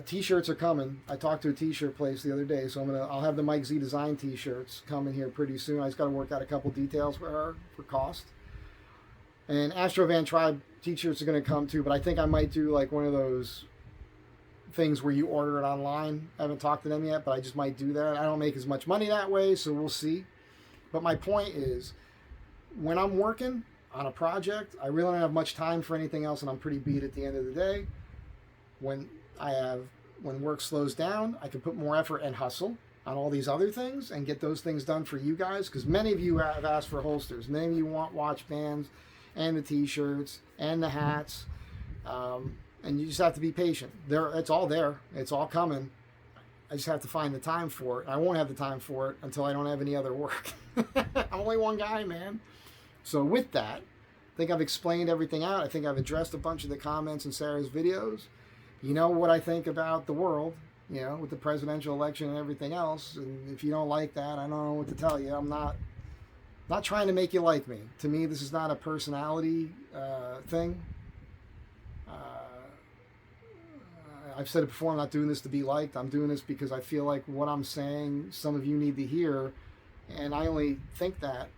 T-shirts are coming. I talked to a T-shirt place the other day, so I'll have the Mike Z Design T-shirts coming here pretty soon. I just got to work out a couple details for her for cost. And Astro Van Tribe T-shirts are going to come too, but I think I might do like one of those things where you order it online. I haven't talked to them yet, but I just might do that. I don't make as much money that way, so we'll see. But my point is, when I'm working on a project, I really don't have much time for anything else, and I'm pretty beat at the end of the day. When work slows down, I can put more effort and hustle on all these other things and get those things done for you guys, because many of you have asked for holsters. Many of you want watch bands and the t-shirts and the hats, and you just have to be patient. It's all there. It's all coming. I just have to find the time for it. I won't have the time for it until I don't have any other work. I'm only one guy, man. So with that, I think I've explained everything out. I think I've addressed a bunch of the comments in Sarah's videos. You know what I think about the world, you know, with the presidential election and everything else. And if you don't like that, I don't know what to tell you. I'm not trying to make you like me. To me, this is not a personality thing. I've said it before, I'm not doing this to be liked. I'm doing this because I feel like what I'm saying, some of you need to hear. And I only think that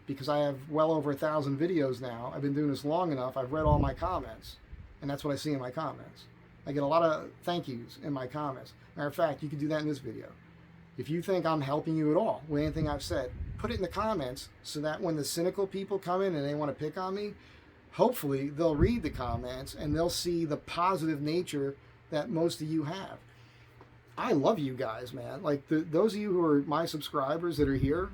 because I have well over 1,000 videos now. I've been doing this long enough. I've read all my comments. And that's what I see in my comments. I get a lot of thank yous in my comments. Matter of fact, you can do that in this video. If you think I'm helping you at all with anything I've said, put it in the comments so that when the cynical people come in and they want to pick on me, hopefully they'll read the comments and they'll see the positive nature that most of you have. I love you guys, man. Like those of you who are my subscribers that are here,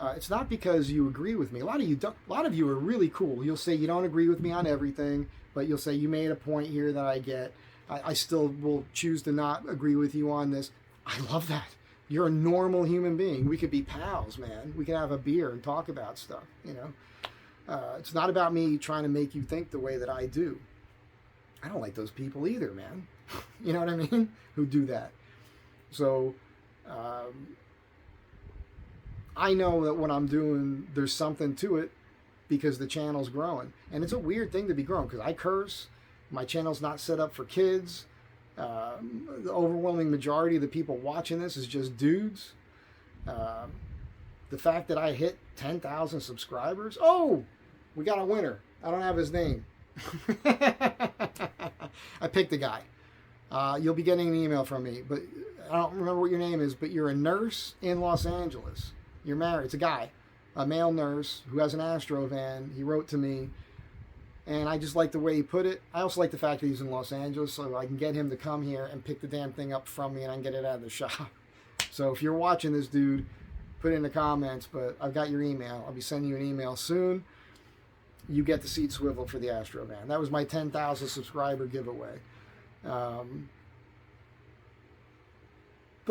it's not because you agree with me. A lot of you don't. A lot of you are really cool. You'll say you don't agree with me on everything, but you'll say you made a point here that I get. I still will choose to not agree with you on this. I love that. You're a normal human being. We could be pals, man. We could have a beer and talk about stuff, you know. It's not about me trying to make you think the way that I do. I don't like those people either, man. You know what I mean? Who do that. So, I know that what I'm doing, there's something to it because the channel's growing. And it's a weird thing to be growing because I curse. My channel's not set up for kids. The overwhelming majority of the people watching this is just dudes. The fact that I hit 10,000 subscribers. Oh, we got a winner. I don't have his name. I picked a guy. You'll be getting an email from me, but I don't remember what your name is, but you're a nurse in Los Angeles. You're married. It's a guy, a male nurse who has an Astro van. He wrote to me, and I just like the way he put it. I also like the fact that he's in Los Angeles, so I can get him to come here and pick the damn thing up from me, and I can get it out of the shop. So if you're watching this, dude, put it in the comments, but I've got your email. I'll be sending you an email soon. You get the seat swivel for the Astro van. That was my 10,000 subscriber giveaway. There'll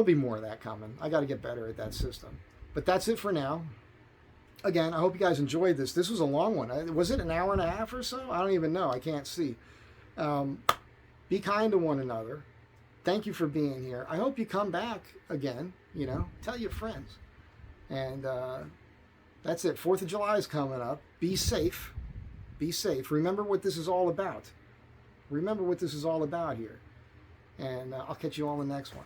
be more of that coming. I got to get better at that system. But that's it for now. Again, I hope you guys enjoyed this. This was a long one. Was it an hour and a half or so? I don't even know. I can't see. Be kind to one another. Thank you for being here. I hope you come back again. You know, tell your friends. And that's it. 4th of July is coming up. Be safe. Be safe. Remember what this is all about. Remember what this is all about here. And I'll catch you all in the next one.